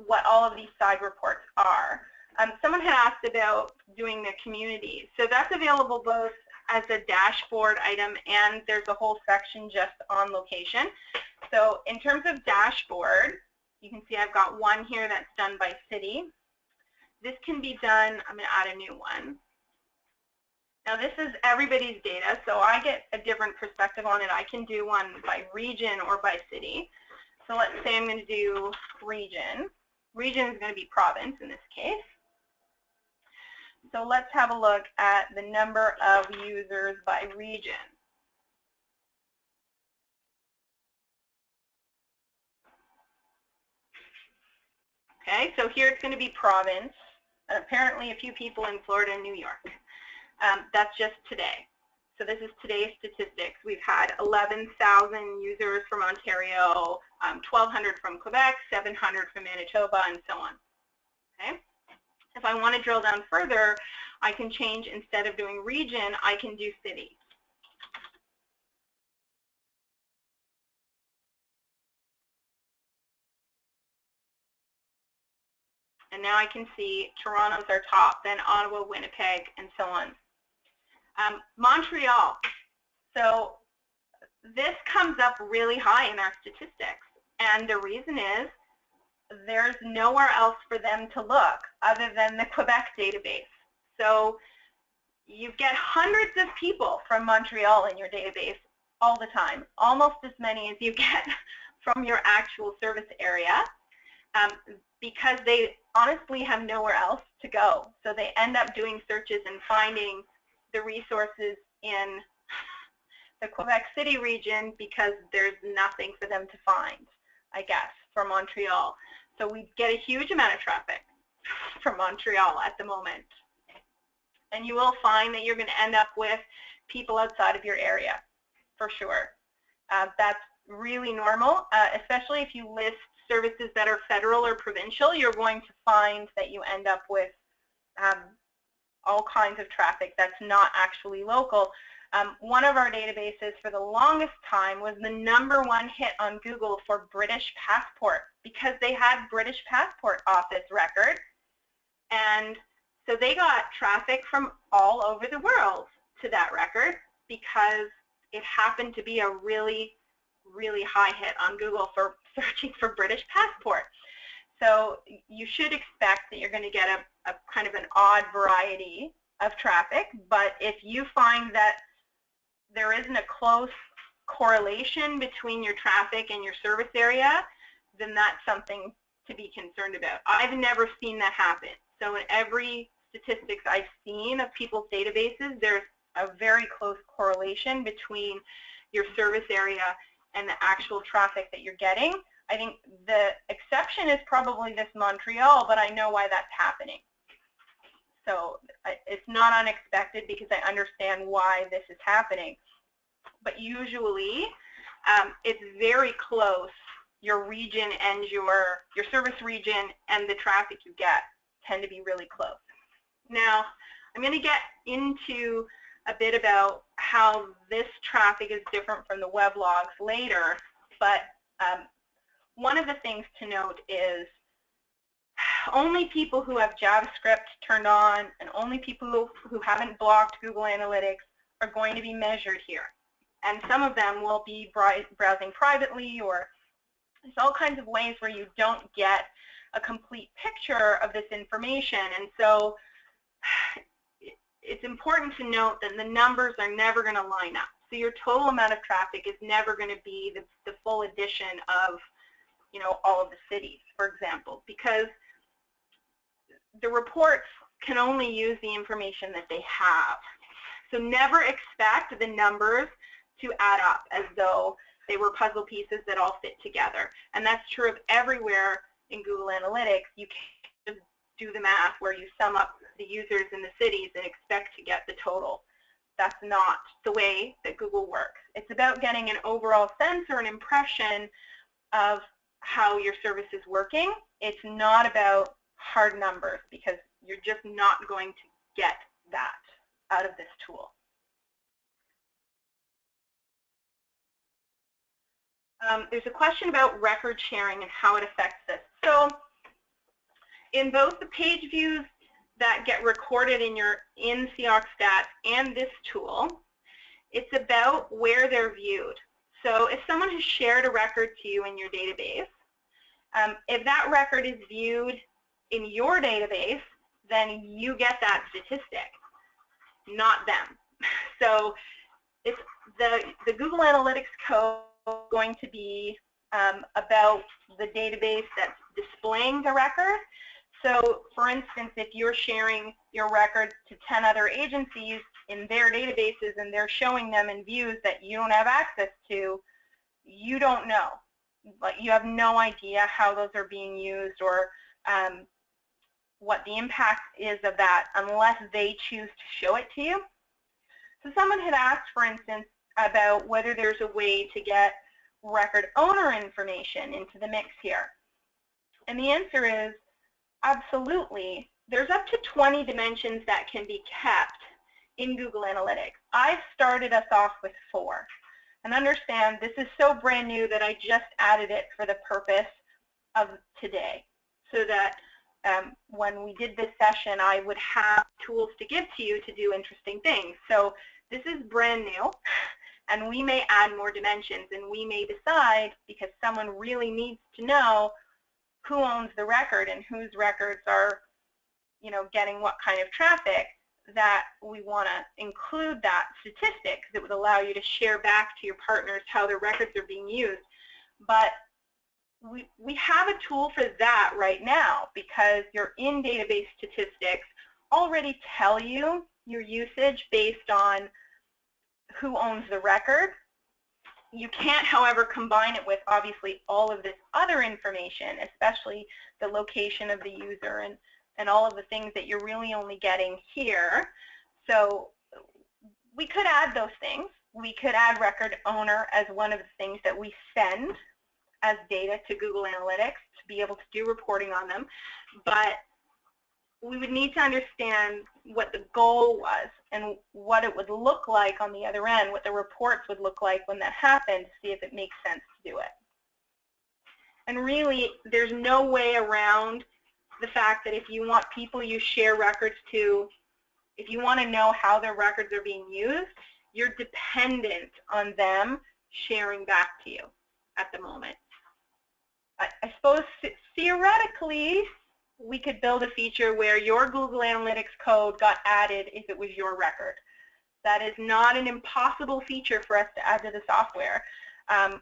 what all of these side reports are. Someone had asked about doing the community. So that's available both as a dashboard item, and there's a whole section just on location. So in terms of dashboard, you can see I've got one here that's done by city. This can be done, I'm going to add a new one. Now this is everybody's data, so I get a different perspective on it. I can do one by region or by city. So let's say I'm going to do region. Region is going to be province in this case. So let's have a look at the number of users by region. Okay, so here it's going to be province, and apparently a few people in Florida and New York. That's just today. So this is today's statistics. We've had 11,000 users from Ontario, 1,200 from Quebec, 700 from Manitoba, and so on. Okay. If I want to drill down further, I can change, instead of doing region, I can do city. And now I can see Toronto's our top, then Ottawa, Winnipeg, and so on. Montreal. So this comes up really high in our statistics. And the reason is there's nowhere else for them to look other than the Quebec database. So you get hundreds of people from Montreal in your database all the time, almost as many as you get from your actual service area, because they honestly have nowhere else to go. So they end up doing searches and finding the resources in the Quebec City region because there's nothing for them to find, I guess, from Montreal. So we get a huge amount of traffic from Montreal at the moment. And you will find that you're going to end up with people outside of your area, for sure. That's really normal, especially if you list services that are federal or provincial. You're going to find that you end up with all kinds of traffic that's not actually local. One of our databases for the longest time was the #1 hit on Google for British passport because they had British passport office records, and so they got traffic from all over the world to that record because it happened to be a really, really high hit on Google for searching for British passport. So you should expect that you're going to get a kind of an odd variety of traffic, but if you find that there isn't a close correlation between your traffic and your service area, then that's something to be concerned about. I've never seen that happen. So in every statistics I've seen of people's databases, there's a very close correlation between your service area and the actual traffic that you're getting. I think the exception is probably this Montreal, but I know why that's happening. So it's not unexpected because I understand why this is happening. But usually it's very close. Your region and your service region and the traffic you get tend to be really close. Now, I'm going to get into a bit about how this traffic is different from the web logs later, but one of the things to note is only people who have JavaScript turned on and only people who haven't blocked Google Analytics are going to be measured here. And some of them will be browsing privately, or there's all kinds of ways where you don't get a complete picture of this information. And so it's important to note that the numbers are never going to line up. So your total amount of traffic is never going to be the full addition of, you know, all of the cities, for example, because the reports can only use the information that they have. So never expect the numbers to add up as though they were puzzle pieces that all fit together. And that's true of everywhere in Google Analytics. You can't just do the math where you sum up the users in the cities and expect to get the total. That's not the way that Google works. It's about getting an overall sense or an impression of how your service is working. It's not about hard numbers because you're just not going to get that out of this tool. There's a question about record sharing and how it affects this. So in both the page views that get recorded in CIOC Stats and this tool, it's about where they're viewed. So if someone has shared a record to you in your database, if that record is viewed in your database, then you get that statistic, not them. So it's the Google Analytics code going to be about the database that's displaying the record. So for instance, if you're sharing your records to 10 other agencies in their databases and they're showing them in views that you don't have access to, you don't know. Like, you have no idea how those are being used or what the impact is of that unless they choose to show it to you. So someone had asked, for instance, about whether there's a way to get record owner information into the mix here. And the answer is absolutely. There's up to 20 dimensions that can be kept in Google Analytics. I've started us off with 4. And understand, this is so brand new that I just added it for the purpose of today, so that when we did this session, I would have tools to give to you to do interesting things. So this is brand new, and we may add more dimensions, and we may decide, because someone really needs to know who owns the record and whose records are, you know, getting what kind of traffic, that we want to include that statistic because it would allow you to share back to your partners how their records are being used. But we have a tool for that right now because your in-database statistics already tell you your usage based on who owns the record. You can't, however, combine it with obviously all of this other information, especially the location of the user and all of the things that you're really only getting here. So we could add those things. We could add record owner as one of the things that we send as data to Google Analytics to be able to do reporting on them. But we would need to understand what the goal was and what it would look like on the other end, what the reports would look like when that happened, to see if it makes sense to do it. And really, there's no way around the fact that if you want people you share records to, if you want to know how their records are being used, you're dependent on them sharing back to you at the moment. I suppose theoretically, we could build a feature where your Google Analytics code got added if it was your record. That is not an impossible feature for us to add to the software,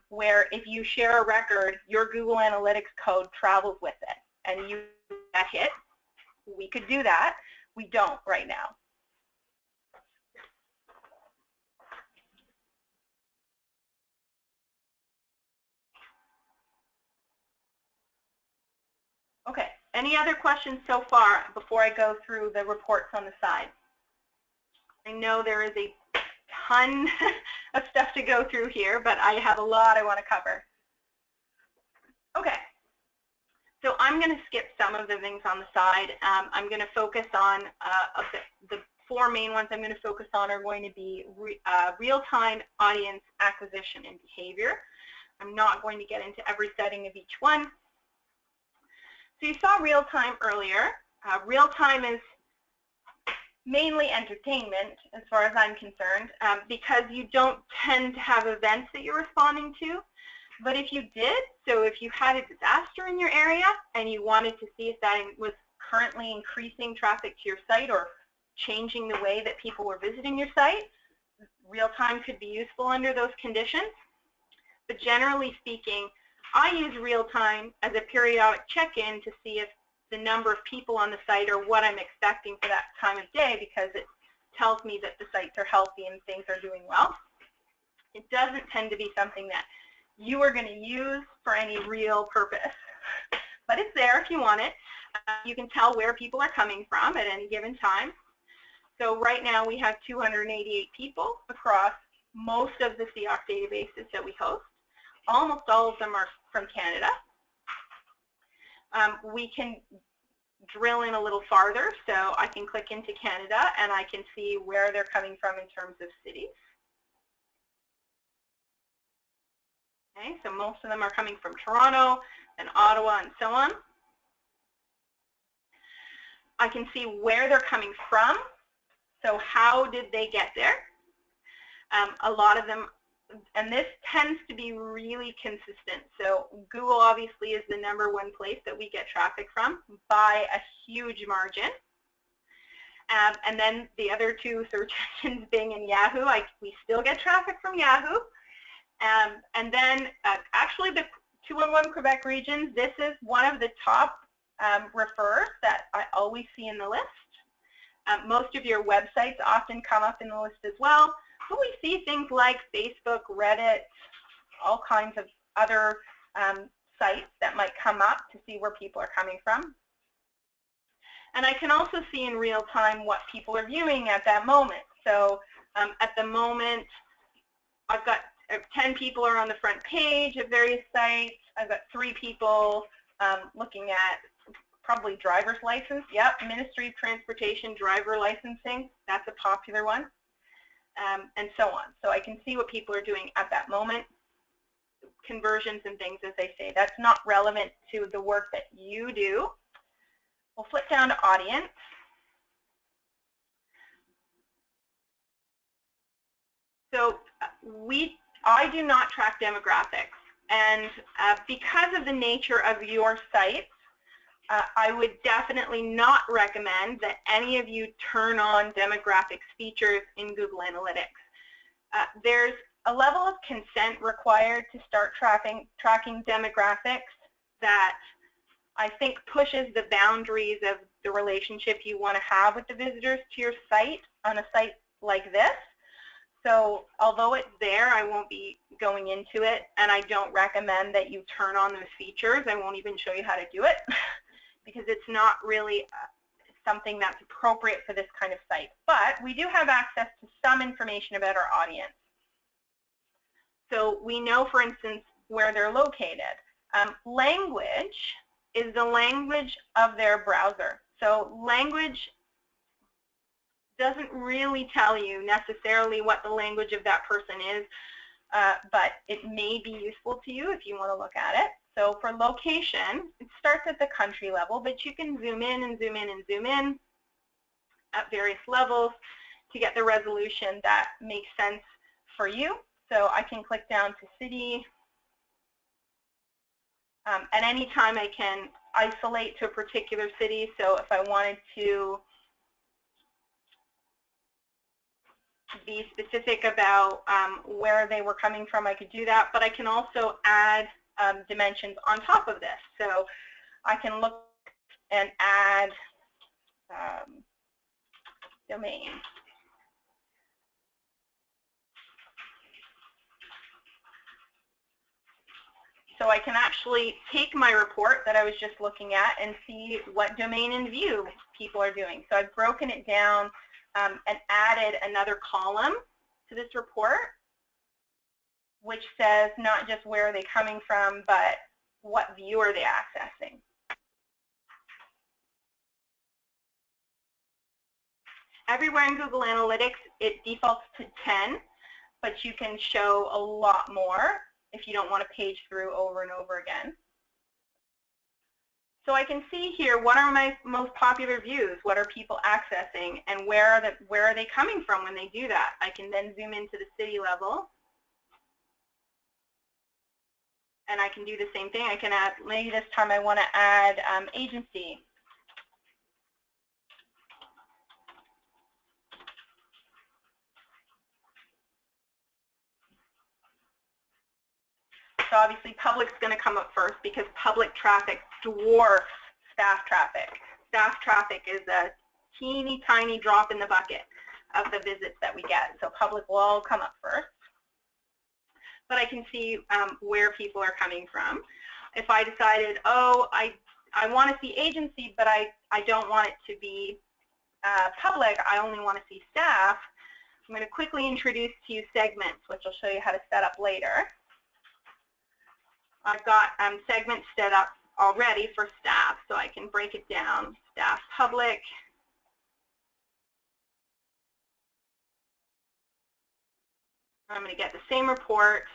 where if you share a record, your Google Analytics code travels with it, and you get hit. We could do that. We don't right now. Okay, any other questions so far before I go through the reports on the side? I know there is a ton of stuff to go through here, but I have a lot I want to cover. Okay, so I'm going to skip some of the things on the side. I'm going to focus on the four main ones I'm going to focus on are going to be real-time audience acquisition and behavior. I'm not going to get into every setting of each one. So you saw real-time earlier. Real-time is mainly entertainment, as far as I'm concerned, because you don't tend to have events that you're responding to. But if you did, so if you had a disaster in your area and you wanted to see if that was currently increasing traffic to your site or changing the way that people were visiting your site, real-time could be useful under those conditions. But generally speaking, I use real-time as a periodic check-in to see if the number of people on the site are what I'm expecting for that time of day, because it tells me that the sites are healthy and things are doing well. It doesn't tend to be something that you are going to use for any real purpose, but it's there if you want it. You can tell where people are coming from at any given time. So right now we have 288 people across most of the CIOC databases that we host. Almost all of them are from Canada. We can drill in a little farther, so I can click into Canada and I can see where they're coming from in terms of cities. Okay, so most of them are coming from Toronto and Ottawa and so on. I can see where they're coming from, so how did they get there? A lot of them, and this tends to be really consistent. So Google obviously is the #1 place that we get traffic from by a huge margin. And then the other two search engines, Bing and Yahoo, we still get traffic from Yahoo. And then actually the 211 Quebec regions, this is one of the top refers that I always see in the list. Most of your websites often come up in the list as well. But we see things like Facebook, Reddit, all kinds of other sites that might come up to see where people are coming from. And I can also see in real time what people are viewing at that moment. So at the moment, I've got 10 people are on the front page of various sites. I've got 3 people looking at probably driver's license. Yep, Ministry of Transportation driver licensing. That's a popular one. And so on. So I can see what people are doing at that moment. Conversions and things, as they say. That's not relevant to the work that you do. We'll flip down to audience. So I do not track demographics. And because of the nature of your sites, I would definitely not recommend that any of you turn on demographics features in Google Analytics. There's a level of consent required to start tracking demographics that I think pushes the boundaries of the relationship you want to have with the visitors to your site on a site like this. So although it's there, I won't be going into it, and I don't recommend that you turn on those features. I won't even show you how to do it because it's not really something that's appropriate for this kind of site. But we do have access to some information about our audience. So we know, for instance, where they're located. Language is the language of their browser. So language doesn't really tell you necessarily what the language of that person is, but it may be useful to you if you want to look at it. So for location, it starts at the country level, but you can zoom in and zoom in and zoom in at various levels to get the resolution that makes sense for you. So I can click down to city. At any time I can isolate to a particular city. So if I wanted to be specific about where they were coming from, I could do that. But I can also add dimensions on top of this. So I can look and add domain. So I can actually take my report that I was just looking at and see what domain and view people are doing. So I've broken it down and added another column to this report, which says not just where are they coming from, but what view are they accessing. Everywhere in Google Analytics, it defaults to 10, but you can show a lot more if you don't want to page through over and over again. So I can see here what are my most popular views, what are people accessing, and where are they coming from when they do that. I can then zoom into the city level, and I can do the same thing. I can add, maybe this time I want to add agency. So obviously public's going to come up first because public traffic dwarfs staff traffic. Staff traffic is a teeny tiny drop in the bucket of the visits that we get. So public will all come up first. But I can see where people are coming from. If I decided, oh, I want to see agency, but I don't want it to be public, I only want to see staff, I'm going to quickly introduce to you segments, which I'll show you how to set up later. I've got segments set up already for staff, so I can break it down. Staff public. I'm going to get the same report,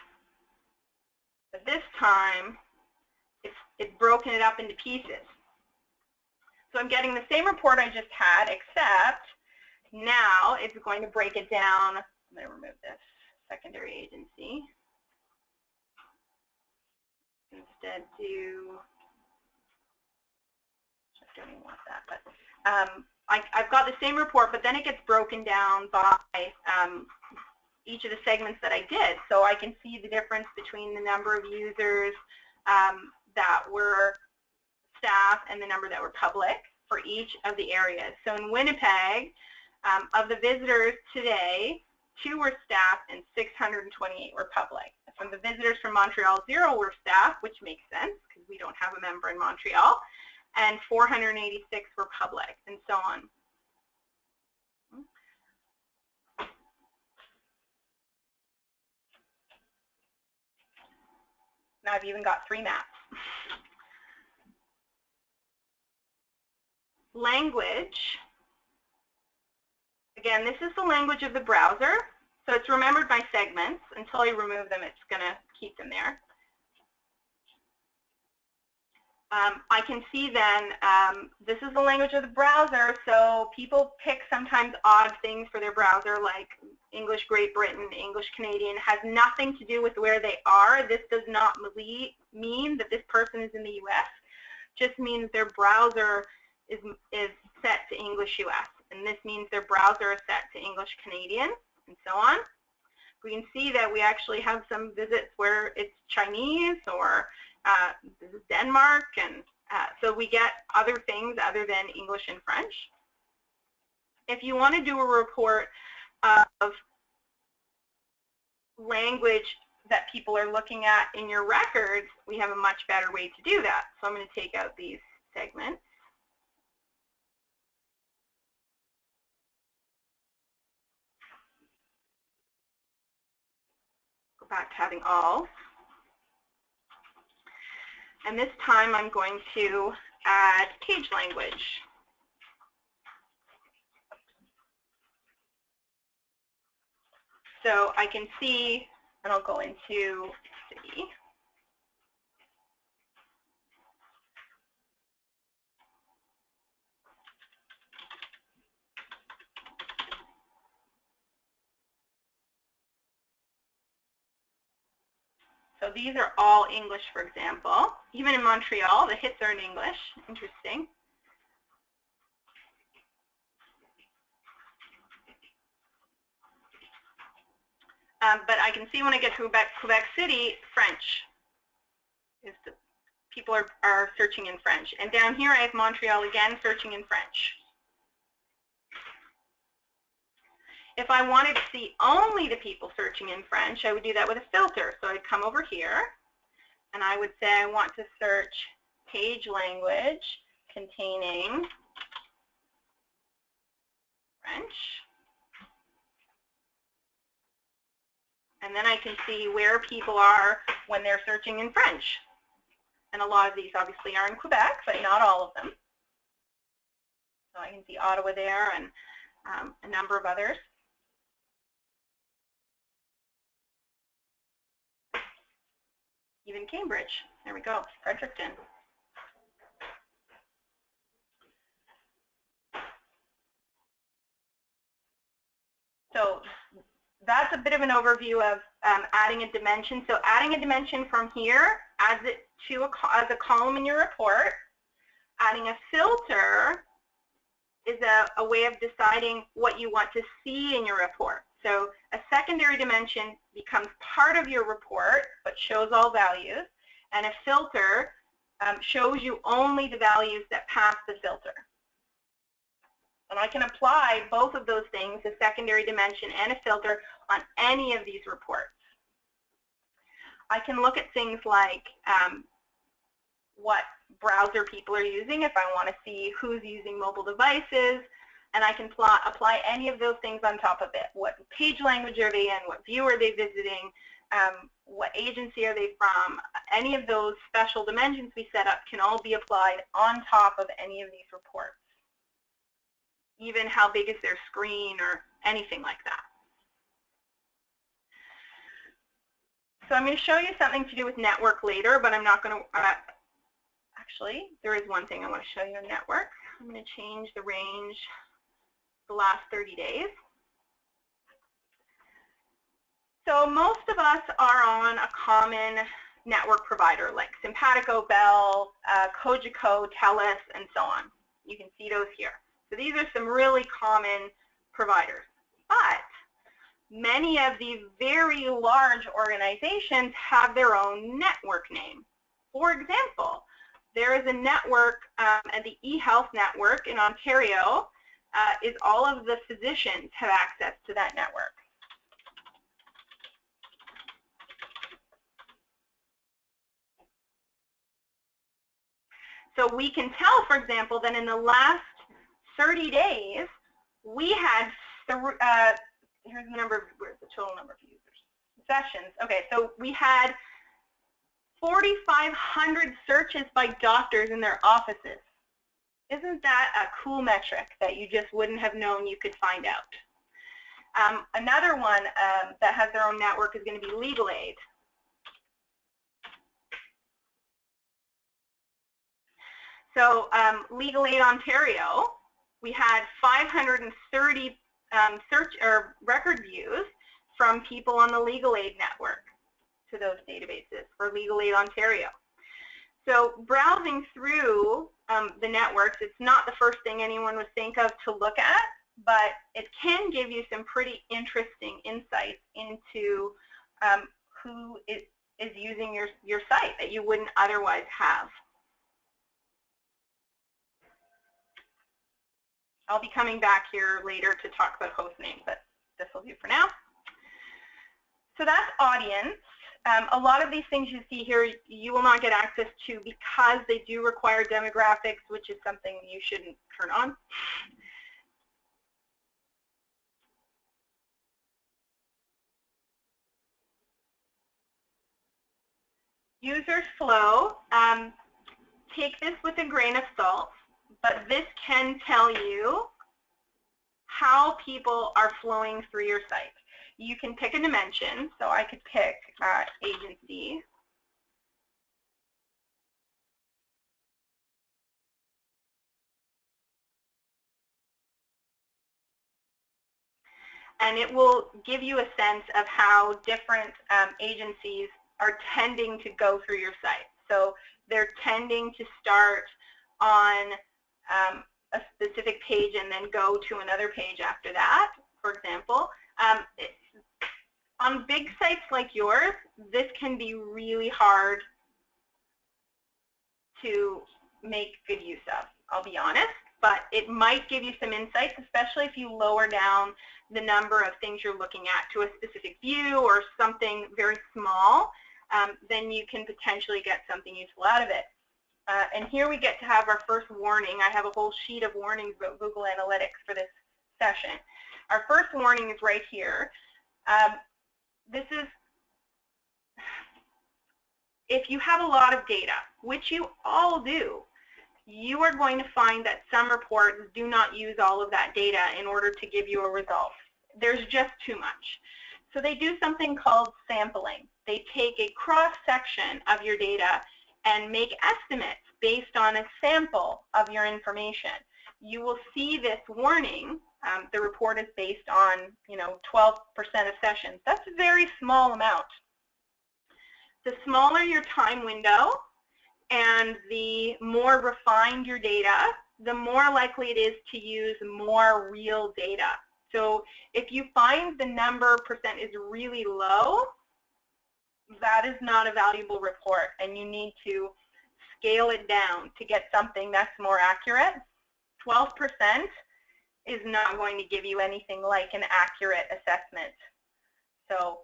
but this time it's broken it up into pieces. So I'm getting the same report I just had, except now it's going to break it down. I'm going to remove this secondary agency. Instead I don't even want that, but I've got the same report, but then it gets broken down by each of the segments that I did. So I can see the difference between the number of users that were staff and the number that were public for each of the areas. So in Winnipeg, of the visitors today, 2 were staff and 628 were public. From the visitors from Montreal, 0 were staff, which makes sense because we don't have a member in Montreal, and 486 were public, and so on. Now I've even got 3 maps. Language. Again, this is the language of the browser. So it's remembered my segments. Until I remove them, it's going to keep them there. I can see then this is the language of the browser, so people pick sometimes odd things for their browser, like English Great Britain, English Canadian. It has nothing to do with where they are. This does not mean that this person is in the US. Just means their browser is set to English US, and this means their browser is set to English Canadian, and so on. We can see that we actually have some visits where it's Chinese or this is Denmark, and so we get other things other than English and French. If you want to do a report of language that people are looking at in your records, we have a much better way to do that. So I'm going to take out these segments. Go back to having all. And this time I'm going to add page language. So I can see, and I'll go into city. So these are all English, for example. Even in Montreal, the hits are in English. Interesting. But I can see when I get to Quebec City, French. People are searching in French. And down here I have Montreal again, searching in French. If I wanted to see only the people searching in French, I would do that with a filter. So I'd come over here, and I would say I want to search page language containing French. And then I can see where people are when they're searching in French. And a lot of these obviously are in Quebec, but not all of them. So I can see Ottawa there and a number of others. Even Cambridge. There we go, Fredericton. So that's a bit of an overview of adding a dimension. So adding a dimension from here adds it to as a column in your report. Adding a filter is a way of deciding what you want to see in your report. So a secondary dimension becomes part of your report, but shows all values. And a filter shows you only the values that pass the filter. And I can apply both of those things, a secondary dimension and a filter, on any of these reports. I can look at things like what browser people are using if I want to see who's using mobile devices, and I can apply any of those things on top of it. What page language are they in? What view are they visiting? What agency are they from? Any of those special dimensions we set up can all be applied on top of any of these reports. Even how big is their screen or anything like that. So I'm going to show you something to do with network later, but I'm not going to, actually, there is one thing I want to show you on network. I'm going to change the range the last 30 days. So most of us are on a common network provider like Simpatico, Bell, Cogeco, TELUS, and so on. You can see those here. So these are some really common providers. But many of these very large organizations have their own network name. For example, there is a network, and the eHealth network in Ontario is all of the physicians have access to that network. So we can tell, for example, that in the last 30 days, we had, here's the number, where's the total number of users? Sessions. Okay, so we had 4,500 searches by doctors in their offices. Isn't that a cool metric that you just wouldn't have known you could find out? Another one that has their own network is going to be Legal Aid. So Legal Aid Ontario, we had 530 search or record views from people on the Legal Aid network to those databases for Legal Aid Ontario. So browsing through the networks, it's not the first thing anyone would think of to look at, but it can give you some pretty interesting insights into who is using your site that you wouldn't otherwise have. I'll be coming back here later to talk about host names, but this will do for now. So that's audience. A lot of these things you see here, you will not get access to because they do require demographics, which is something you shouldn't turn on. User flow, take this with a grain of salt, but this can tell you how people are flowing through your site. You can pick a dimension, so I could pick agency. And it will give you a sense of how different agencies are tending to go through your site. So they're tending to start on a specific page and then go to another page after that, for example. On big sites like yours, this can be really hard to make good use of, I'll be honest, but it might give you some insights, especially if you lower down the number of things you're looking at to a specific view or something very small, then you can potentially get something useful out of it. And here we get to have our first warning. I have a whole sheet of warnings about Google Analytics for this session. Our first warning is right here. This is, if you have a lot of data, which you all do, you are going to find that some reports do not use all of that data in order to give you a result. There's just too much. So they do something called sampling. They take a cross-section of your data and make estimates based on a sample of your information. You will see this warning. The report is based on, 12% of sessions. That's a very small amount. The smaller your time window and the more refined your data, the more likely it is to use more real data. So if you find the number percent is really low, that is not a valuable report, and you need to scale it down to get something that's more accurate. 12% is not going to give you anything like an accurate assessment. So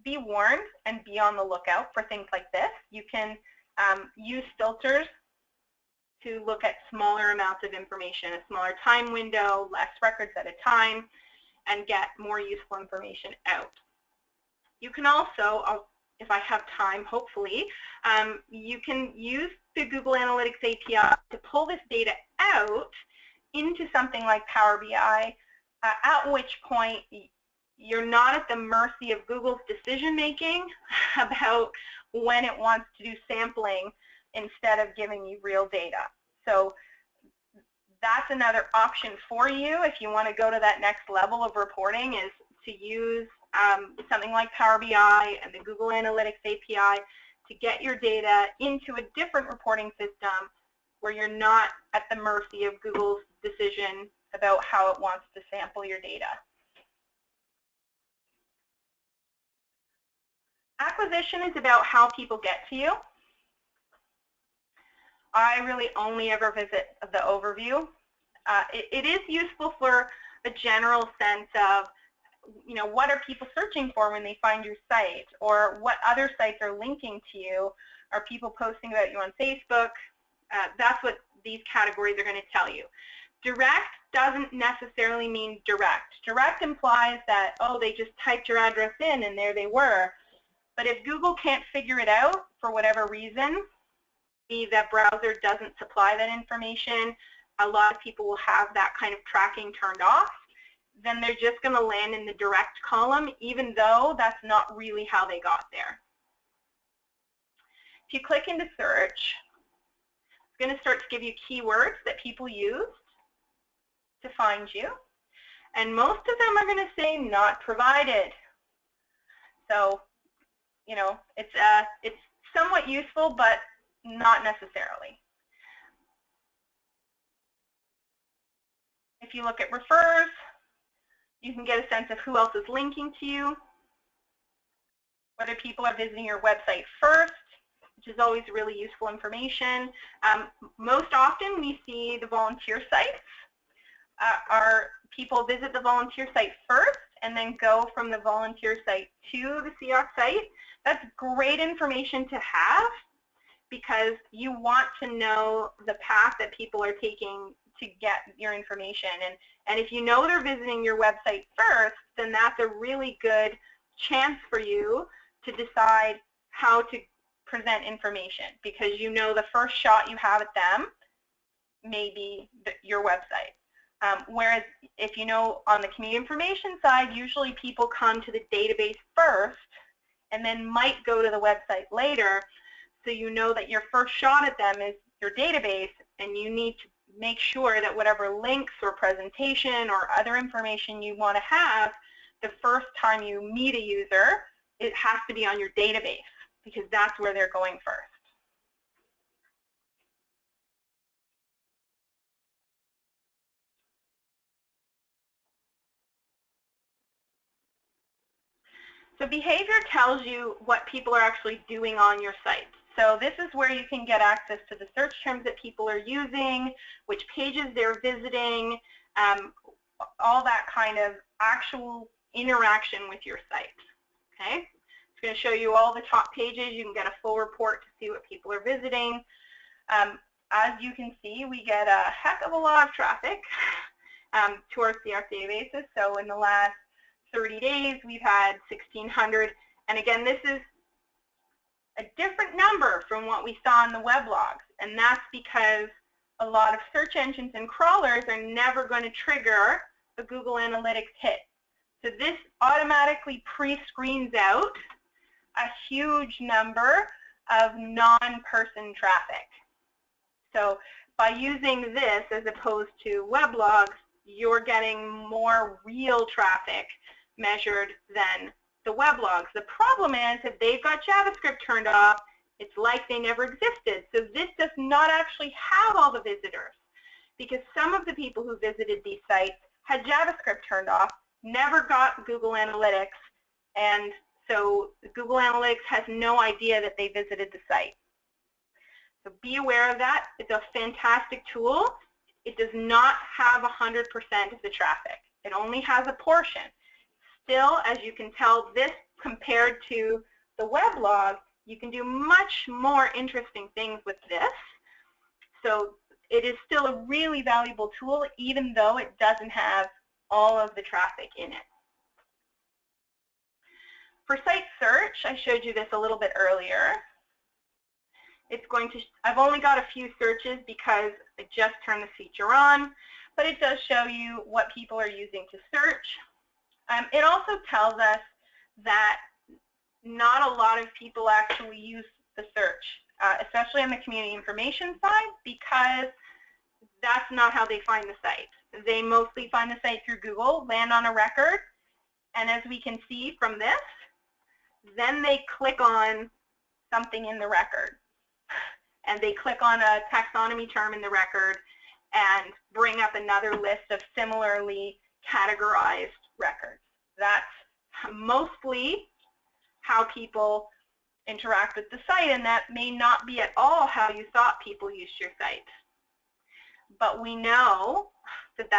be warned and be on the lookout for things like this. You can use filters to look at smaller amounts of information, a smaller time window, less records at a time, and get more useful information out. You can also, if I have time, hopefully, you can use the Google Analytics API to pull this data out into something like Power BI, at which point you're not at the mercy of Google's decision-making about when it wants to do sampling instead of giving you real data. So that's another option for you if you want to go to that next level of reporting, is to use something like Power BI and the Google Analytics API to get your data into a different reporting system where you're not at the mercy of Google's decision about how it wants to sample your data. Acquisition is about how people get to you. I really only ever visit the overview. It is useful for a general sense of, what are people searching for when they find your site, or what other sites are linking to you? Are people posting about you on Facebook? That's what these categories are going to tell you. Direct doesn't necessarily mean direct. Direct implies that, oh, they just typed your address in and there they were. But if Google can't figure it out for whatever reason, maybe that browser doesn't supply that information, a lot of people will have that kind of tracking turned off, then they're just going to land in the direct column, even though that's not really how they got there. If you click into search, it's going to start to give you keywords that people use to find you. And most of them are going to say not provided. So, it's somewhat useful, but not necessarily. If you look at refers, you can get a sense of who else is linking to you, whether people are visiting your website first, which is always really useful information. Most often we see the volunteer sites. Our people visit the volunteer site first and then go from the volunteer site to the CIOC site. That's great information to have because you want to know the path that people are taking to get your information. And if you know they're visiting your website first, then that's a really good chance for you to decide how to present information because you know the first shot you have at them may be your website. Whereas if you know on the community information side, usually people come to the database first and then might go to the website later. So you know that your first shot at them is your database, and you need to make sure that whatever links or presentation or other information you want to have the first time you meet a user, it has to be on your database because that's where they're going first. So behavior tells you what people are actually doing on your site. So this is where you can get access to the search terms that people are using, which pages they're visiting, all that kind of actual interaction with your site. Okay? It's going to show you all the top pages. You can get a full report to see what people are visiting. As you can see, we get a heck of a lot of traffic to our CIOC databases. So in the last 30 days, we've had 1,600. And again, this is a different number from what we saw in the weblogs. And that's because a lot of search engines and crawlers are never going to trigger a Google Analytics hit. So this automatically pre-screens out a huge number of non-person traffic. So by using this as opposed to weblogs, you're getting more real traffic measured than the weblogs. The problem is if they've got JavaScript turned off, it's like they never existed. So this does not actually have all the visitors because some of the people who visited these sites had JavaScript turned off, never got Google Analytics, and so Google Analytics has no idea that they visited the site. So be aware of that. It's a fantastic tool. It does not have 100% of the traffic. It only has a portion. Still, as you can tell, this compared to the weblog, you can do much more interesting things with this. So it is still a really valuable tool, even though it doesn't have all of the traffic in it. For site search, I showed you this a little bit earlier. It's going to, I've only got a few searches because I just turned the feature on, but it does show you what people are using to search. It also tells us that not a lot of people actually use the search, especially on the community information side, because that's not how they find the site. They mostly find the site through Google, land on a record, and as we can see from this, then they click on something in the record. And they click on a taxonomy term in the record and bring up another list of similarly categorized records. That's mostly how people interact with the site, and that may not be at all how you thought people used your site. But we know that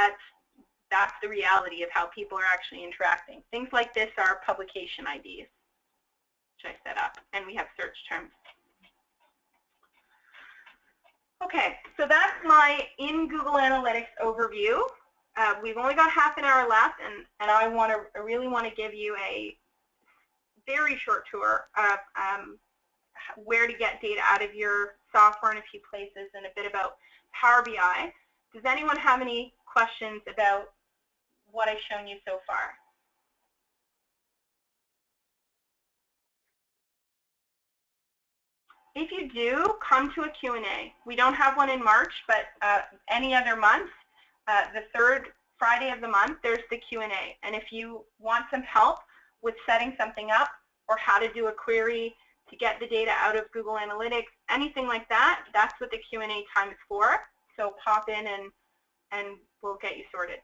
that's the reality of how people are actually interacting. Things like this are publication IDs, which I set up, and we have search terms. Okay, so that's my in Google Analytics overview. We've only got half an hour left, and I really want to give you a very short tour of where to get data out of your software in a few places and a bit about Power BI. Does anyone have any questions about what I've shown you so far? If you do, come to a Q&A. We don't have one in March, but any other month, the third Friday of the month, there's the Q&A. And if you want some help with setting something up or how to do a query to get the data out of Google Analytics, anything like that, that's what the Q&A time is for. So pop in and we'll get you sorted.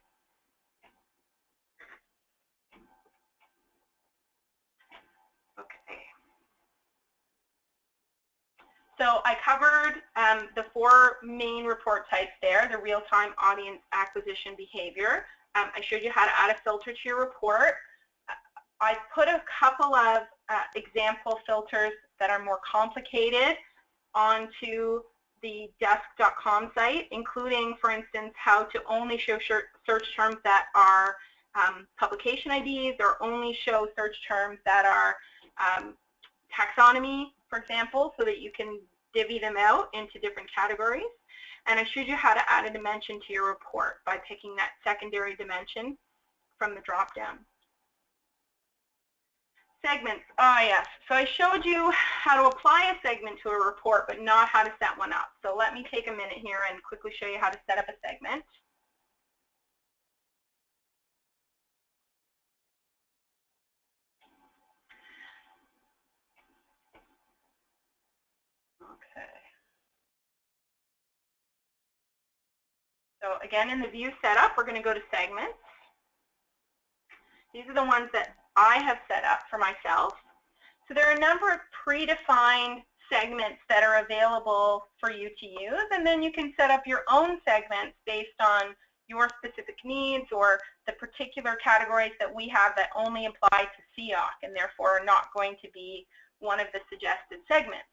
Okay. So I covered the four main report types there, the real-time audience acquisition behavior. I showed you how to add a filter to your report. I put a couple of example filters that are more complicated onto the desk.com site, including, for instance, how to only show search terms that are publication IDs or only show search terms that are taxonomy for example, so that you can divvy them out into different categories. And I showed you how to add a dimension to your report by picking that secondary dimension from the drop-down. Segments. Oh, yes. So I showed you how to apply a segment to a report, but not how to set one up. So let me take a minute here and quickly show you how to set up a segment. Okay. So again, in the view setup, we're going to go to segments. These are the ones that I have set up for myself. So there are a number of predefined segments that are available for you to use, and then you can set up your own segments based on your specific needs or the particular categories that we have that only apply to CIOC and therefore are not going to be one of the suggested segments.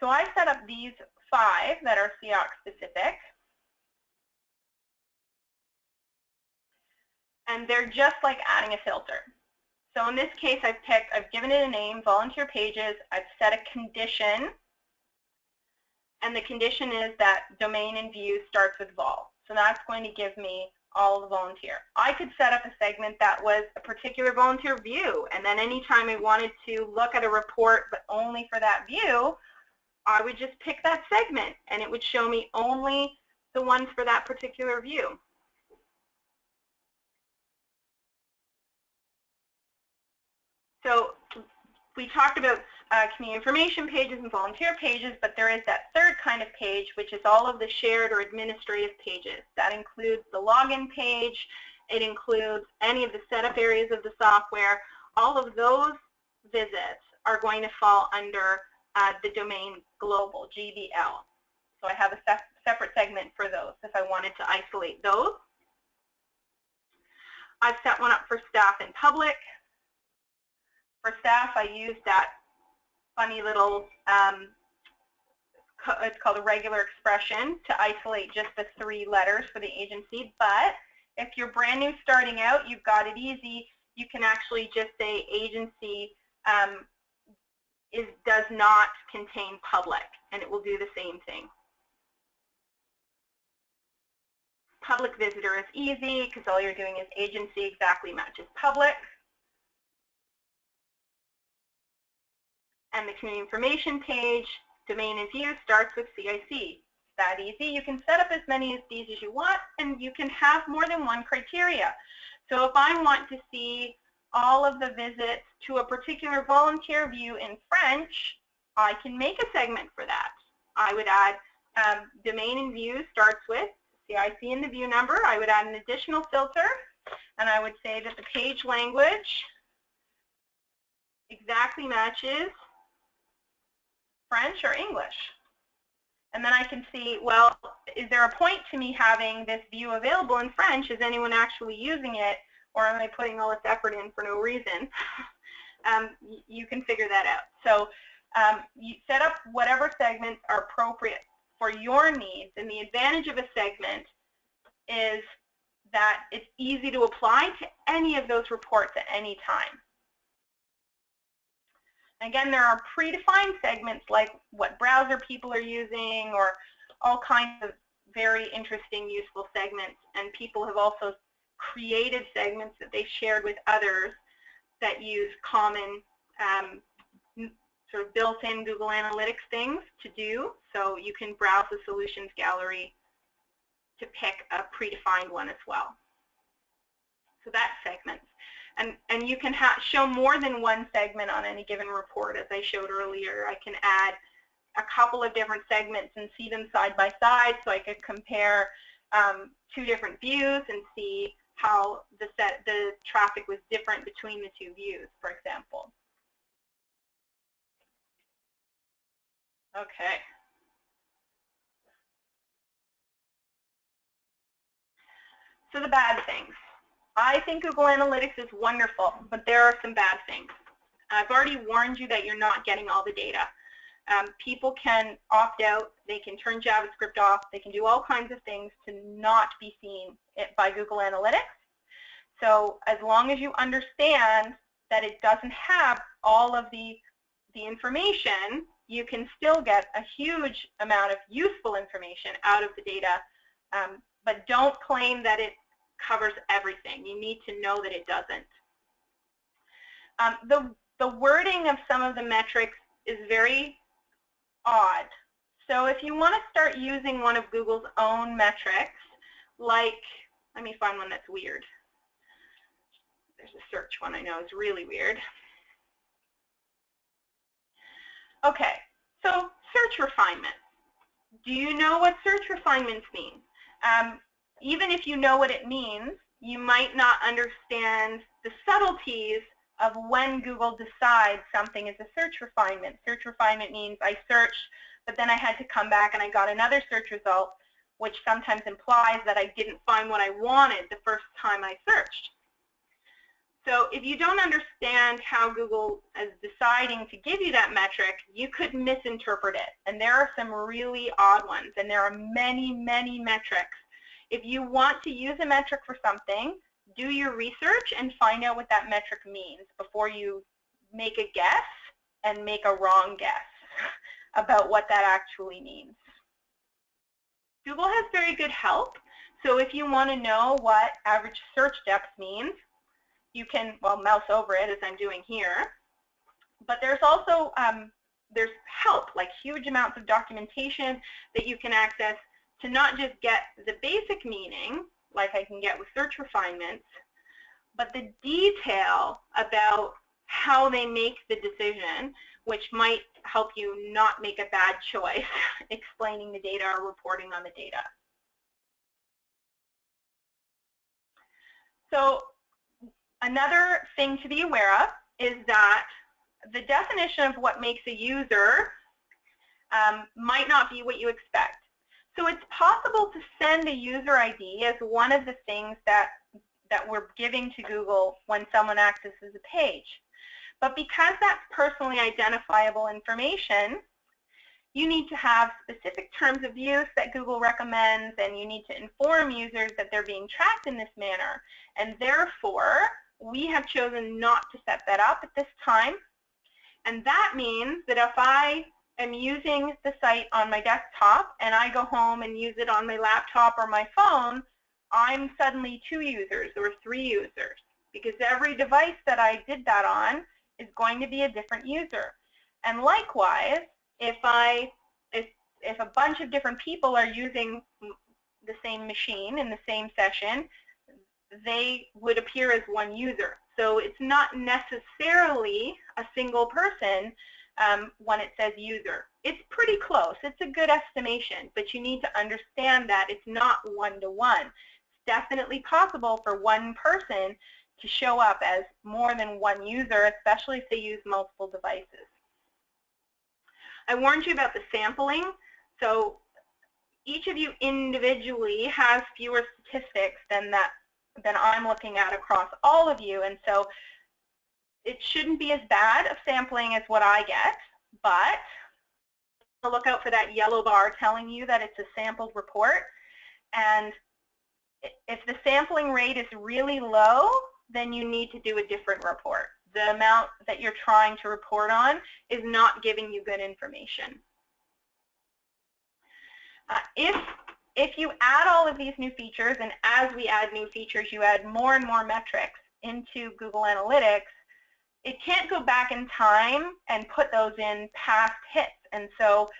So I set up these 5 that are CIOC specific. And they're just like adding a filter. So in this case, I've given it a name, volunteer pages. I've set a condition. And the condition is that domain and view starts with vol. So that's going to give me all the volunteer. I could set up a segment that was a particular volunteer view. And then anytime I wanted to look at a report, but only for that view, I would just pick that segment. And it would show me only the ones for that particular view. So we talked about community information pages and volunteer pages, but there is that third kind of page, which is all of the shared or administrative pages. That includes the login page. It includes any of the setup areas of the software. All of those visits are going to fall under the domain global, GBL. So I have a separate segment for those if I wanted to isolate those. I've set one up for staff and public. For staff, I used that funny little, it's called a regular expression to isolate just the 3 letters for the agency. But if you're brand new starting out, you've got it easy. You can actually just say agency does not contain public, and it will do the same thing. Public visitor is easy because all you're doing is agency exactly matches public. And the community information page, domain and view, starts with CIC. That easy. You can set up as many of these as you want, and you can have more than one criteria. So if I want to see all of the visits to a particular volunteer view in French, I can make a segment for that. I would add domain and view starts with CIC and the view number. I would add an additional filter, and I would say that the page language exactly matches French or English. And then I can see, well, is there a point to me having this view available in French? Is anyone actually using it, or am I putting all this effort in for no reason? You can figure that out. So you set up whatever segments are appropriate for your needs, and the advantage of a segment is that it's easy to apply to any of those reports at any time. Again, there are predefined segments like what browser people are using or all kinds of very interesting, useful segments. And people have also created segments that they've shared with others that use common sort of built-in Google Analytics things to do. So you can browse the solutions gallery to pick a predefined one as well. So that's segments. And you can show more than one segment on any given report, as I showed earlier. I can add a couple of different segments and see them side by side, so I could compare 2 different views and see how the traffic was different between the 2 views, for example. Okay. So the bad things. I think Google Analytics is wonderful, but there are some bad things. I've already warned you that you're not getting all the data. People can opt out, they can turn JavaScript off, they can do all kinds of things to not be seen by Google Analytics. So as long as you understand that it doesn't have all of the information, you can still get a huge amount of useful information out of the data, but don't claim that it covers everything. You need to know that it doesn't. The wording of some of the metrics is very odd. So if you want to start using one of Google's own metrics, like, let me find one that's weird. There's a search one I know is really weird. Okay, so search refinement. Do you know what search refinements mean? Even if you know what it means, you might not understand the subtleties of when Google decides something is a search refinement. Search refinement means I searched, but then I had to come back and I got another search result, which sometimes implies that I didn't find what I wanted the first time I searched. So if you don't understand how Google is deciding to give you that metric, you could misinterpret it. And there are some really odd ones, and there are many, many metrics. If you want to use a metric for something, do your research and find out what that metric means before you make a guess and make a wrong guess about what that actually means. Google has very good help. So if you want to know what average search depth means, you can, well, mouse over it as I'm doing here. But there's also there's help, like huge amounts of documentation that you can access to not just get the basic meaning, like I can get with search refinements, but the detail about how they make the decision, which might help you not make a bad choice explaining the data or reporting on the data. So another thing to be aware of is that the definition of what makes a user might not be what you expect. So it's possible to send a user ID as one of the things that we're giving to Google when someone accesses a page. But because that's personally identifiable information, you need to have specific terms of use that Google recommends, and you need to inform users that they're being tracked in this manner. And therefore, we have chosen not to set that up at this time. And that means that if I am using the site on my desktop and I go home and use it on my laptop or my phone, I'm suddenly 2 users or 3 users, because every device that I did that on is going to be a different user. And likewise, if a bunch of different people are using the same machine in the same session, they would appear as one user. So it's not necessarily a single person when it says user. It's pretty close. It's a good estimation, but you need to understand that it's not one-to-one. It's definitely possible for one person to show up as more than one user, especially if they use multiple devices. I warned you about the sampling. So each of you individually has fewer statistics than I'm looking at across all of you, and so it shouldn't be as bad of sampling as what I get, but look out for that yellow bar telling you that it's a sampled report. And if the sampling rate is really low, then you need to do a different report. The amount that you're trying to report on is not giving you good information. If you add all of these new features, and as we add new features, you add more and more metrics into Google Analytics, it can't go back in time and put those in past hits. And so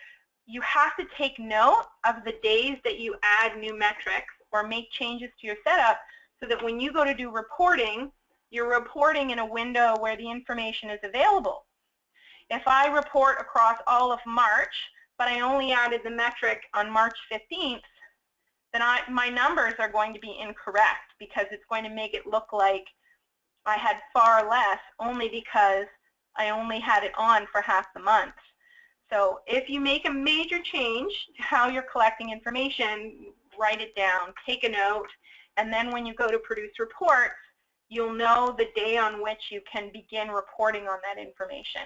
you have to take note of the days that you add new metrics or make changes to your setup so that when you go to do reporting, you're reporting in a window where the information is available. If I report across all of March, but I only added the metric on March 15th, then my numbers are going to be incorrect, because it's going to make it look like I had far less only because I only had it on for half the month. So if you make a major change to how you're collecting information, write it down, take a note, and then when you go to produce reports, you'll know the day on which you can begin reporting on that information.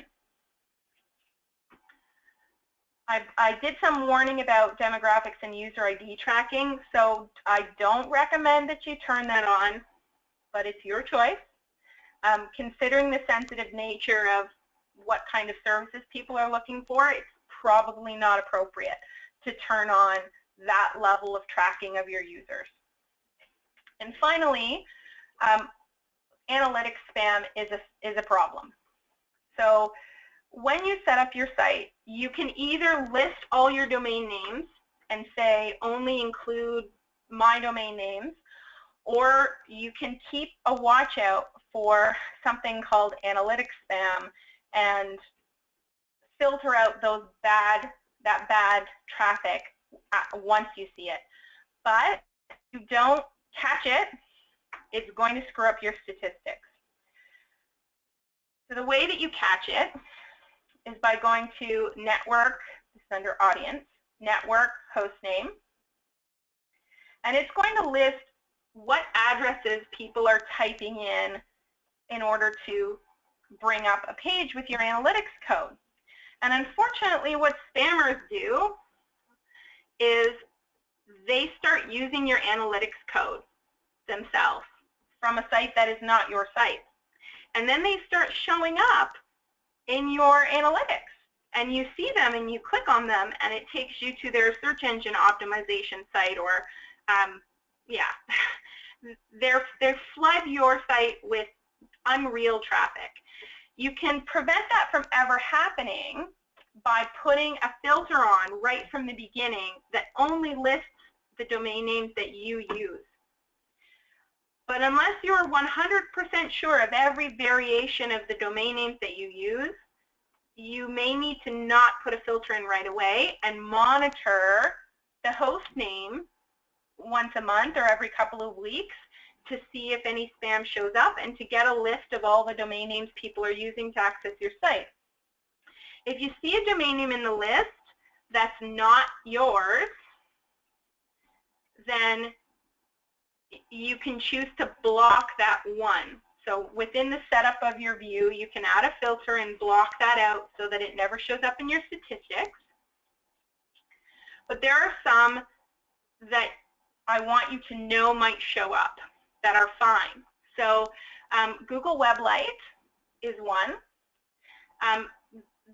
I did some warning about demographics and user ID tracking, so I don't recommend that you turn that on, but it's your choice. Considering the sensitive nature of what kind of services people are looking for, it's probably not appropriate to turn on that level of tracking of your users. And finally, analytics spam is a problem. So when you set up your site, you can either list all your domain names and say only include my domain names, or you can keep a watch out for something called analytics spam and filter out that bad traffic once you see it. But if you don't catch it, it's going to screw up your statistics. So the way that you catch it is by going to network, this is under audience, network hostname, and it's going to list what addresses people are typing in order to bring up a page with your analytics code. And unfortunately, what spammers do is they start using your analytics code themselves from a site that is not your site. And then they start showing up in your analytics. And you see them and you click on them and it takes you to their search engine optimization site, or they flood your site with unreal traffic. You can prevent that from ever happening by putting a filter on right from the beginning that only lists the domain names that you use. But unless you're 100% sure of every variation of the domain names that you use, you may need to not put a filter in right away and monitor the host name once a month or every couple of weeks to see if any spam shows up and to get a list of all the domain names people are using to access your site. If you see a domain name in the list that's not yours, then you can choose to block that one. So within the setup of your view, you can add a filter and block that out so that it never shows up in your statistics. But there are some that I want you to know might show up that are fine. So Google Web Lite is one.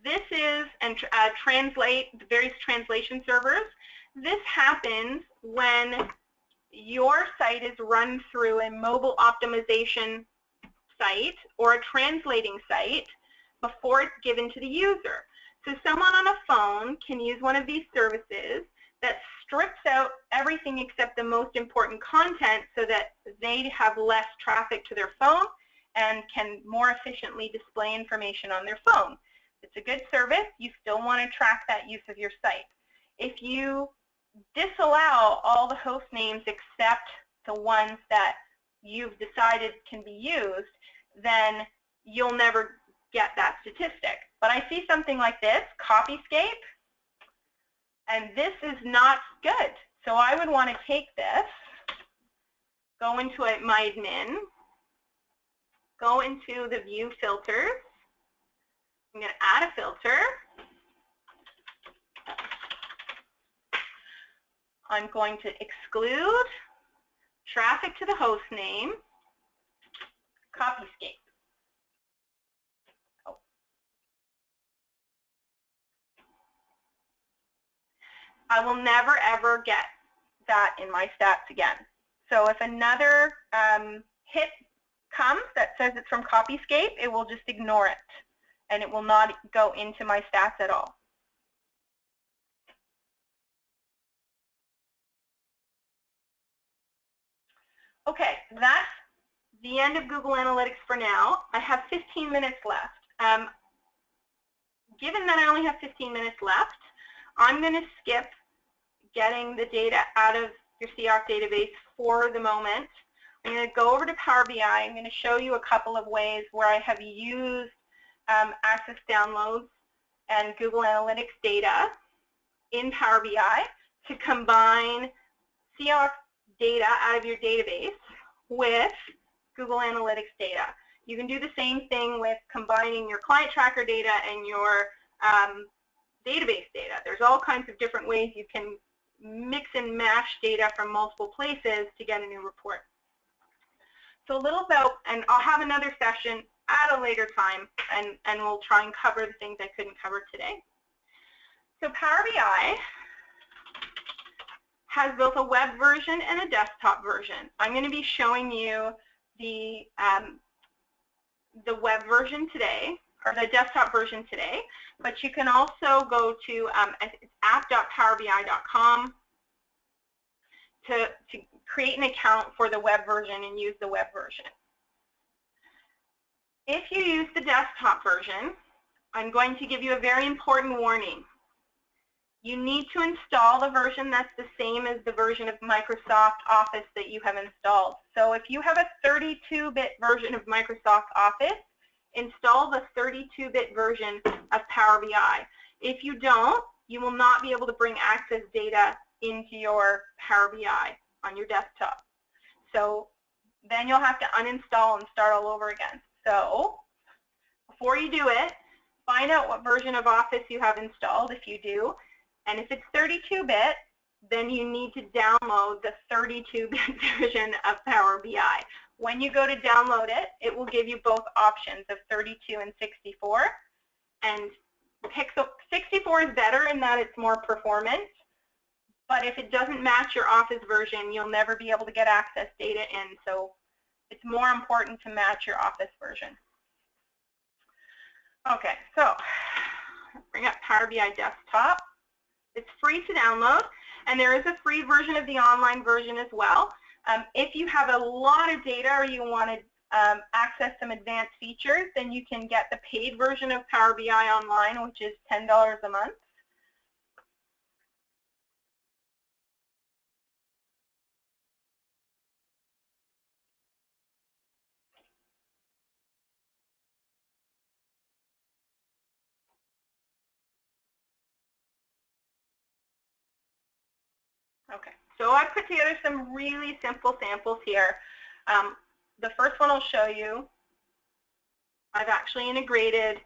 This is, and translate, various translation servers. This happens when your site is run through a mobile optimization site or a translating site before it's given to the user. So someone on a phone can use one of these services that strips out everything except the most important content so that they have less traffic to their phone and can more efficiently display information on their phone. It's a good service. You still want to track that use of your site. If you disallow all the host names except the ones that you've decided can be used, then you'll never get that statistic. But I see something like this, Copyscape, and this is not good. So I would want to take this, go into my admin, go into the view filters. I'm going to add a filter. I'm going to exclude traffic to the host name, Copyscape. Oh. I will never ever get that in my stats again. So if another hit comes that says it's from Copyscape, it will just ignore it and it will not go into my stats at all. Okay, that's the end of Google Analytics for now. I have 15 minutes left. Given that I only have 15 minutes left, I'm going to skip getting the data out of your CIOC database for the moment. I'm going to go over to Power BI. I'm going to show you a couple of ways where I have used Access Downloads and Google Analytics data in Power BI to combine CIOC data out of your database with Google Analytics data. You can do the same thing with combining your client tracker data and your database data. There's all kinds of different ways you can mix and mash data from multiple places to get a new report. So a little about, and I'll have another session at a later time, and we'll try and cover the things I couldn't cover today. So Power BI has both a web version and a desktop version. I'm going to be showing you the web version today, or the desktop version today, but you can also go to app.powerbi.com to create an account for the web version and use the web version. If you use the desktop version, I'm going to give you a very important warning. You need to install the version that's the same as the version of Microsoft Office that you have installed. So if you have a 32-bit version of Microsoft Office, install the 32-bit version of Power BI. If you don't, you will not be able to bring Access data into your Power BI on your desktop. So then you'll have to uninstall and start all over again. So before you do it, find out what version of Office you have installed if you do. And if it's 32-bit, then you need to download the 32-bit version of Power BI. When you go to download it, it will give you both options of 32 and 64. And 64 is better in that it's more performant. But if it doesn't match your Office version, you'll never be able to get Access data in. So it's more important to match your Office version. Okay, so bring up Power BI Desktop. It's free to download, and there is a free version of the online version as well. If you have a lot of data or you want to access some advanced features, then you can get the paid version of Power BI Online, which is $10 a month. Okay, so I put together some really simple samples here. The first one I'll show you, I've actually integrated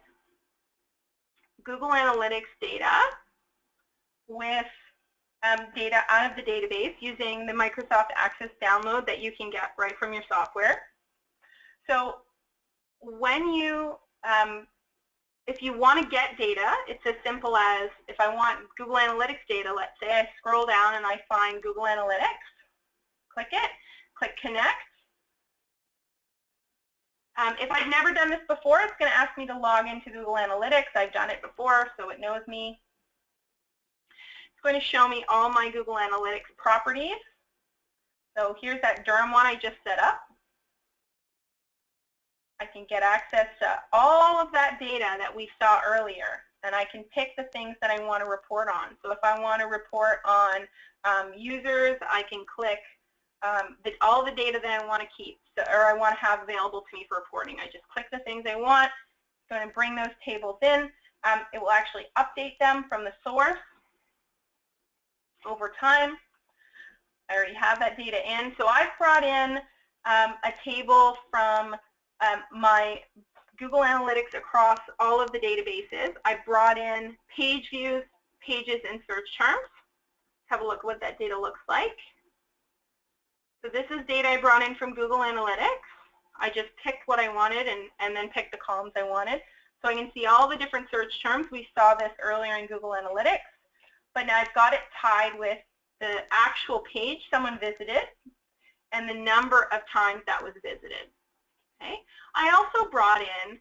Google Analytics data with data out of the database using the Microsoft Access download that you can get right from your software. So when you, if you want to get data, it's as simple as if I want Google Analytics data, let's say I scroll down and I find Google Analytics, click it, click Connect. If I've never done this before, it's going to ask me to log into Google Analytics. I've done it before, so it knows me. It's going to show me all my Google Analytics properties. So here's that Durham one I just set up. I can get access to all of that data that we saw earlier, and I can pick the things that I want to report on. So if I want to report on users, I can click all the data that I want to keep, or I want to have available to me for reporting. I just click the things I want. It's going to bring those tables in. It will actually update them from the source over time. I already have that data in. So I've brought in a table from my Google Analytics across all of the databases. I brought in page views, pages, and search terms. Have a look at what that data looks like. So this is data I brought in from Google Analytics. I just picked what I wanted and then picked the columns I wanted. So I can see all the different search terms. We saw this earlier in Google Analytics. But now I've got it tied with the actual page someone visited and the number of times that was visited. Okay. I also brought in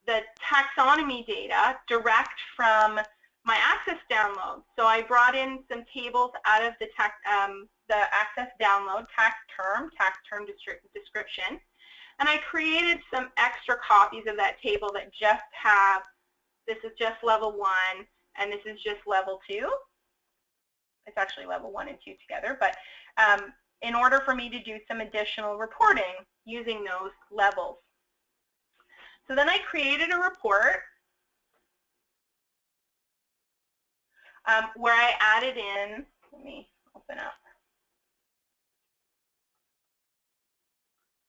the taxonomy data direct from my Access download. So I brought in some tables out of the Access download, tax term description, and I created some extra copies of that table that just have, this is just level 1, and this is just level 2. It's actually level 1 and 2 together, but in order for me to do some additional reporting using those levels. So then I created a report where I added in, let me open up.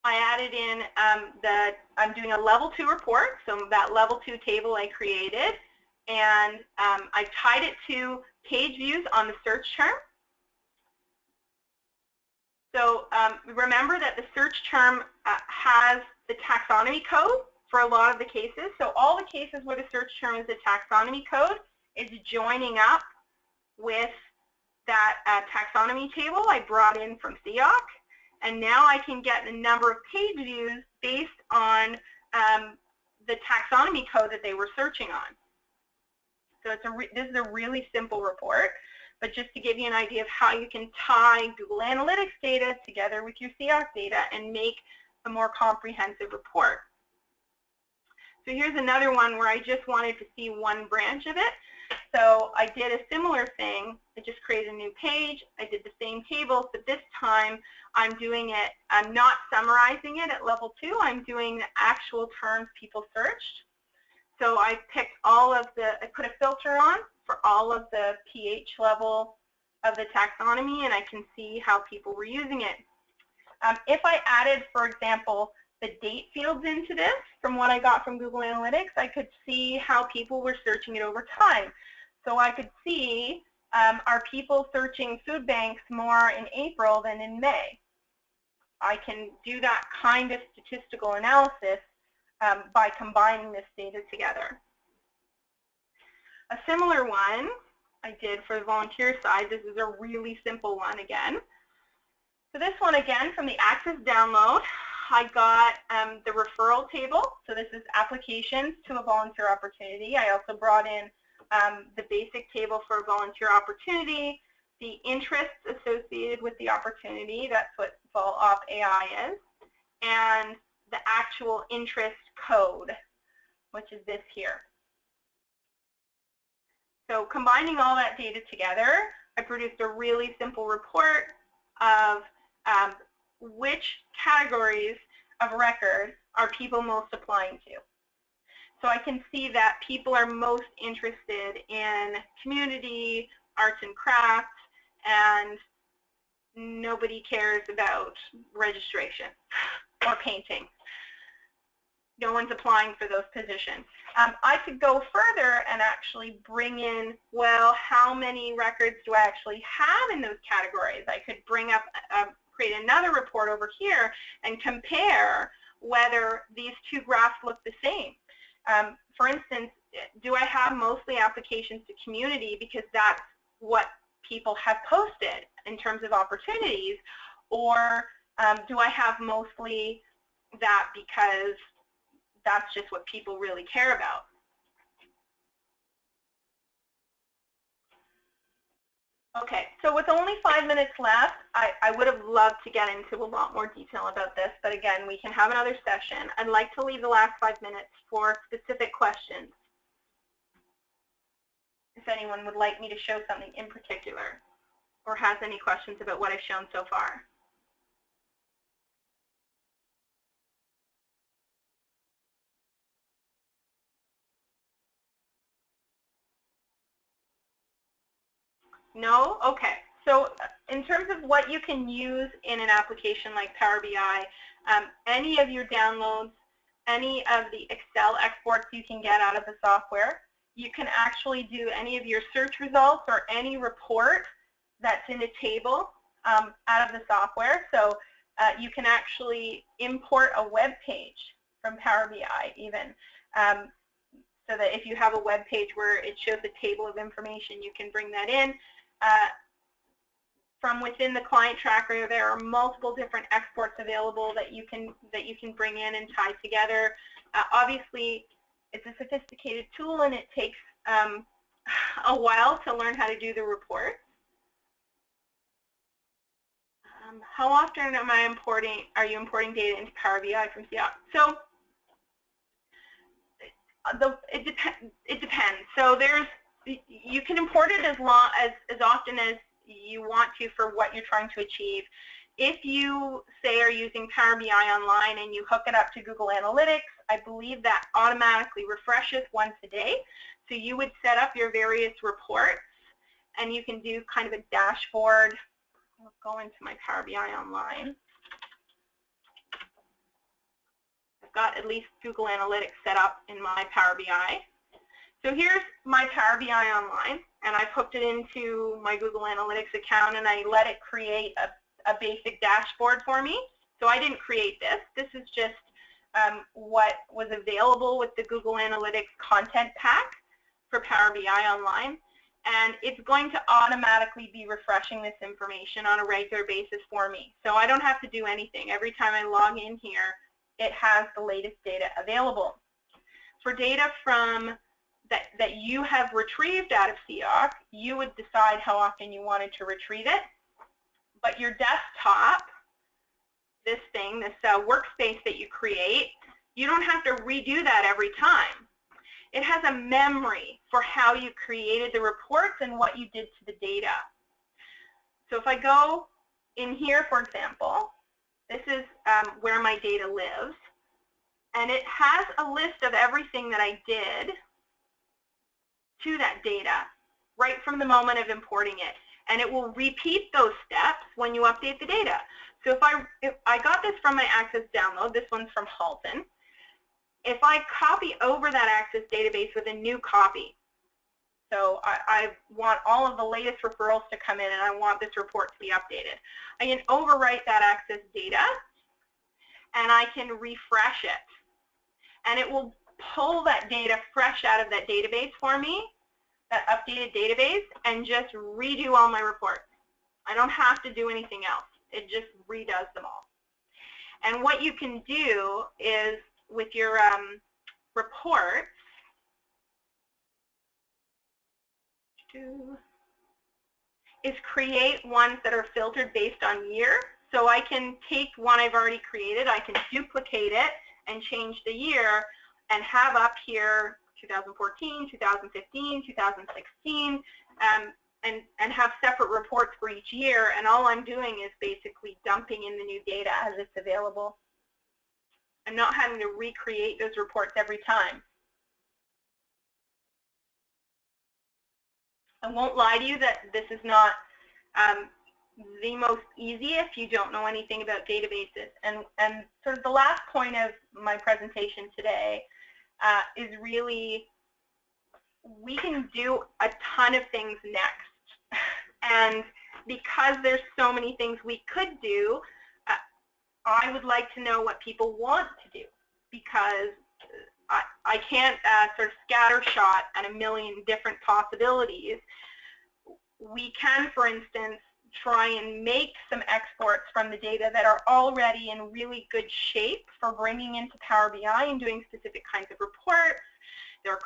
I added in I'm doing a level 2 report, so that level 2 table I created, and I tied it to page views on the search term. So remember that the search term has the taxonomy code for a lot of the cases. So all the cases where the search term is the taxonomy code is joining up with that taxonomy table I brought in from CIOC. And now I can get the number of page views based on the taxonomy code that they were searching on. So this is a really simple report, but just to give you an idea of how you can tie Google Analytics data together with your CIOC data and make a more comprehensive report. So here's another one where I just wanted to see one branch of it. So I did a similar thing. I just created a new page. I did the same table, but this time I'm doing it, I'm not summarizing it at level 2. I'm doing the actual terms people searched. So I picked all of I put a filter on for all of the pH level of the taxonomy, and I can see how people were using it. If I added, for example, the date fields into this from what I got from Google Analytics, I could see how people were searching it over time. So I could see, are people searching food banks more in April than in May? I can do that kind of statistical analysis by combining this data together. A similar one I did for the volunteer side. This is a really simple one again. So this one again from the Access download, I got the referral table. So this is applications to a volunteer opportunity. I also brought in the basic table for a volunteer opportunity, the interests associated with the opportunity, that's what Vol-Op AI is, and the actual interest code, which is this here. So combining all that data together, I produced a really simple report of which categories of record are people most applying to. So I can see that people are most interested in community, arts and crafts, and nobody cares about registration or painting. No one's applying for those positions. I could go further and actually bring in, well, how many records do I actually have in those categories? I could bring up, create another report over here and compare whether these two graphs look the same. For instance, do I have mostly applications to community because that's what people have posted in terms of opportunities, or do I have mostly that because that's just what people really care about? Okay, so with only 5 minutes left, I would have loved to get into a lot more detail about this, but again, we can have another session. I'd like to leave the last 5 minutes for specific questions. If anyone would like me to show something in particular, or has any questions about what I've shown so far. No? Okay. So in terms of what you can use in an application like Power BI, any of your downloads, any of the Excel exports you can get out of the software, you can actually do any of your search results or any report that's in a table out of the software. So you can actually import a web page from Power BI even. So that if you have a web page where it shows a table of information, you can bring that in. From within the client tracker, there are multiple different exports available that you can bring in and tie together. Obviously, it's a sophisticated tool, and it takes a while to learn how to do the report. How often are you importing data into Power BI from CIOC? So it depends. So you can import it as often as you want to for what you're trying to achieve. If you, say, are using Power BI Online and you hook it up to Google Analytics, I believe that automatically refreshes once a day. So you would set up your various reports, and you can do kind of a dashboard. I'll go into my Power BI Online. I've got at least Google Analytics set up in my Power BI. So here's my Power BI Online, and I've hooked it into my Google Analytics account, and I let it create a basic dashboard for me. So I didn't create this. This is just what was available with the Google Analytics content pack for Power BI Online, and it's going to automatically be refreshing this information on a regular basis for me. So I don't have to do anything. Every time I log in here, it has the latest data available. For data from that you have retrieved out of CIOC, you would decide how often you wanted to retrieve it. But your desktop, this thing, this workspace that you create, you don't have to redo that every time. It has a memory for how you created the reports and what you did to the data. So if I go in here, for example, this is where my data lives, and it has a list of everything that I did to that data right from the moment of importing it. And it will repeat those steps when you update the data. So if I got this from my Access download, this one's from Halton. If I copy over that Access database with a new copy, so I want all of the latest referrals to come in and I want this report to be updated, I can overwrite that Access data and I can refresh it. And it will pull that data fresh out of that database for me, that updated database, and just redo all my reports. I don't have to do anything else. It just redoes them all. And what you can do is with your reports, is create ones that are filtered based on year. So I can take one I've already created, I can duplicate it and change the year and have up here 2014, 2015, 2016, and have separate reports for each year. And all I'm doing is basically dumping in the new data as it's available. I'm not having to recreate those reports every time. I won't lie to you that this is not the most easy if you don't know anything about databases. And sort of the last point of my presentation today is really, we can do a ton of things next. And because there's so many things we could do, I would like to know what people want to do, because I can't sort of scattershot at a million different possibilities. We can, for instance, try and make some exports from the data that are already in really good shape for bringing into Power BI and doing specific kinds of reports. There are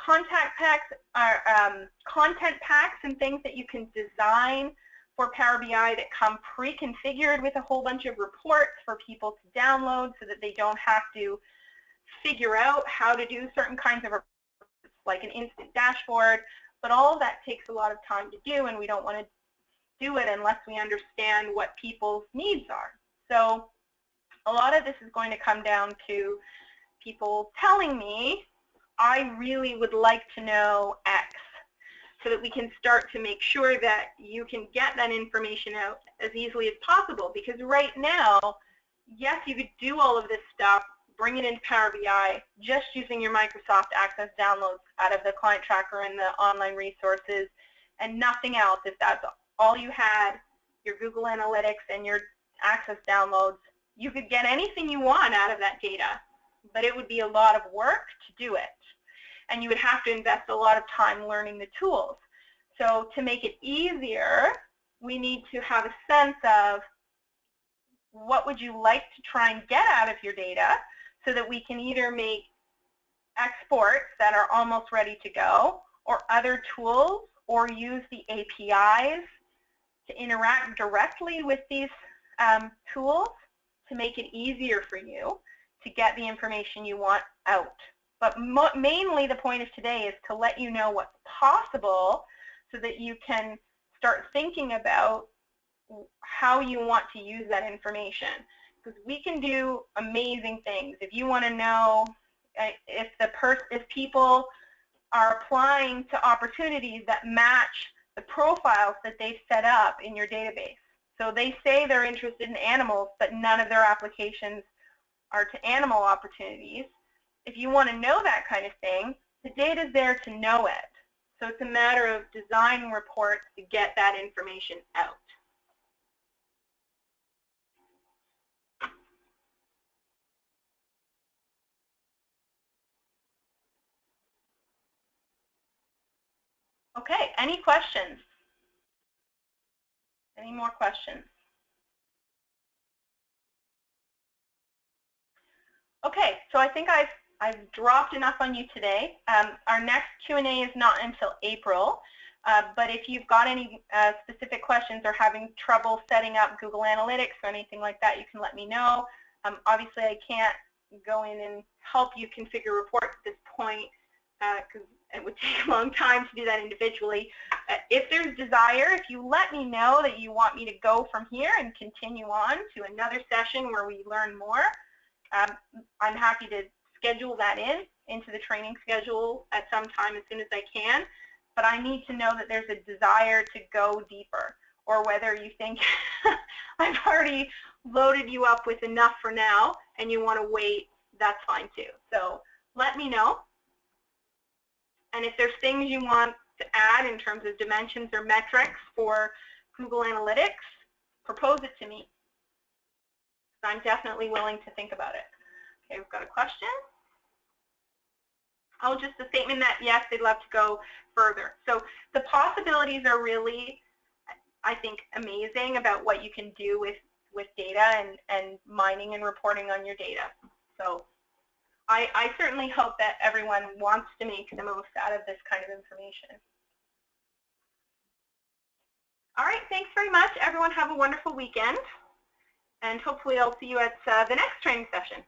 content packs and things that you can design for Power BI that come pre-configured with a whole bunch of reports for people to download so that they don't have to figure out how to do certain kinds of reports, like an instant dashboard. But all of that takes a lot of time to do, and we don't want to do it unless we understand what people's needs are. So a lot of this is going to come down to people telling me, I really would like to know X, so that we can start to make sure that you can get that information out as easily as possible. Because right now, yes, you could do all of this stuff, bring it into Power BI, just using your Microsoft Access downloads out of the client tracker and the online resources, and nothing else. If that's all you had, your Google Analytics and your Access downloads, you could get anything you want out of that data, but it would be a lot of work to do it. And you would have to invest a lot of time learning the tools. So to make it easier, we need to have a sense of what would you like to try and get out of your data, so that we can either make exports that are almost ready to go, or other tools, or use the APIs to interact directly with these tools to make it easier for you to get the information you want out. But mainly the point of today is to let you know what's possible so that you can start thinking about how you want to use that information. Because we can do amazing things. If you want to know if people are applying to opportunities that match the profiles that they've set up in your database. So they say they're interested in animals, but none of their applications are to animal opportunities. If you want to know that kind of thing, the data's there to know it. So it's a matter of designing reports to get that information out. Okay, any questions? Any more questions? Okay, so I think I've dropped enough on you today. Our next Q&A is not until April, but if you've got any specific questions or having trouble setting up Google Analytics or anything like that, you can let me know. Obviously, I can't go in and help you configure reports at this point because it would take a long time to do that individually. If there's desire, if you let me know that you want me to go from here and continue on to another session where we learn more, I'm happy to schedule that into the training schedule at some time as soon as I can, but I need to know that there's a desire to go deeper, or whether you think I've already loaded you up with enough for now and you want to wait, that's fine too. So let me know. And if there's things you want to add in terms of dimensions or metrics for Google Analytics, propose it to me. I'm definitely willing to think about it. Okay, we've got a question. Oh, just a statement that, yes, they'd love to go further. So the possibilities are really, I think, amazing about what you can do with data and mining and reporting on your data. So I certainly hope that everyone wants to make the most out of this kind of information. All right, thanks very much. Everyone have a wonderful weekend. And hopefully I'll see you at the next training session.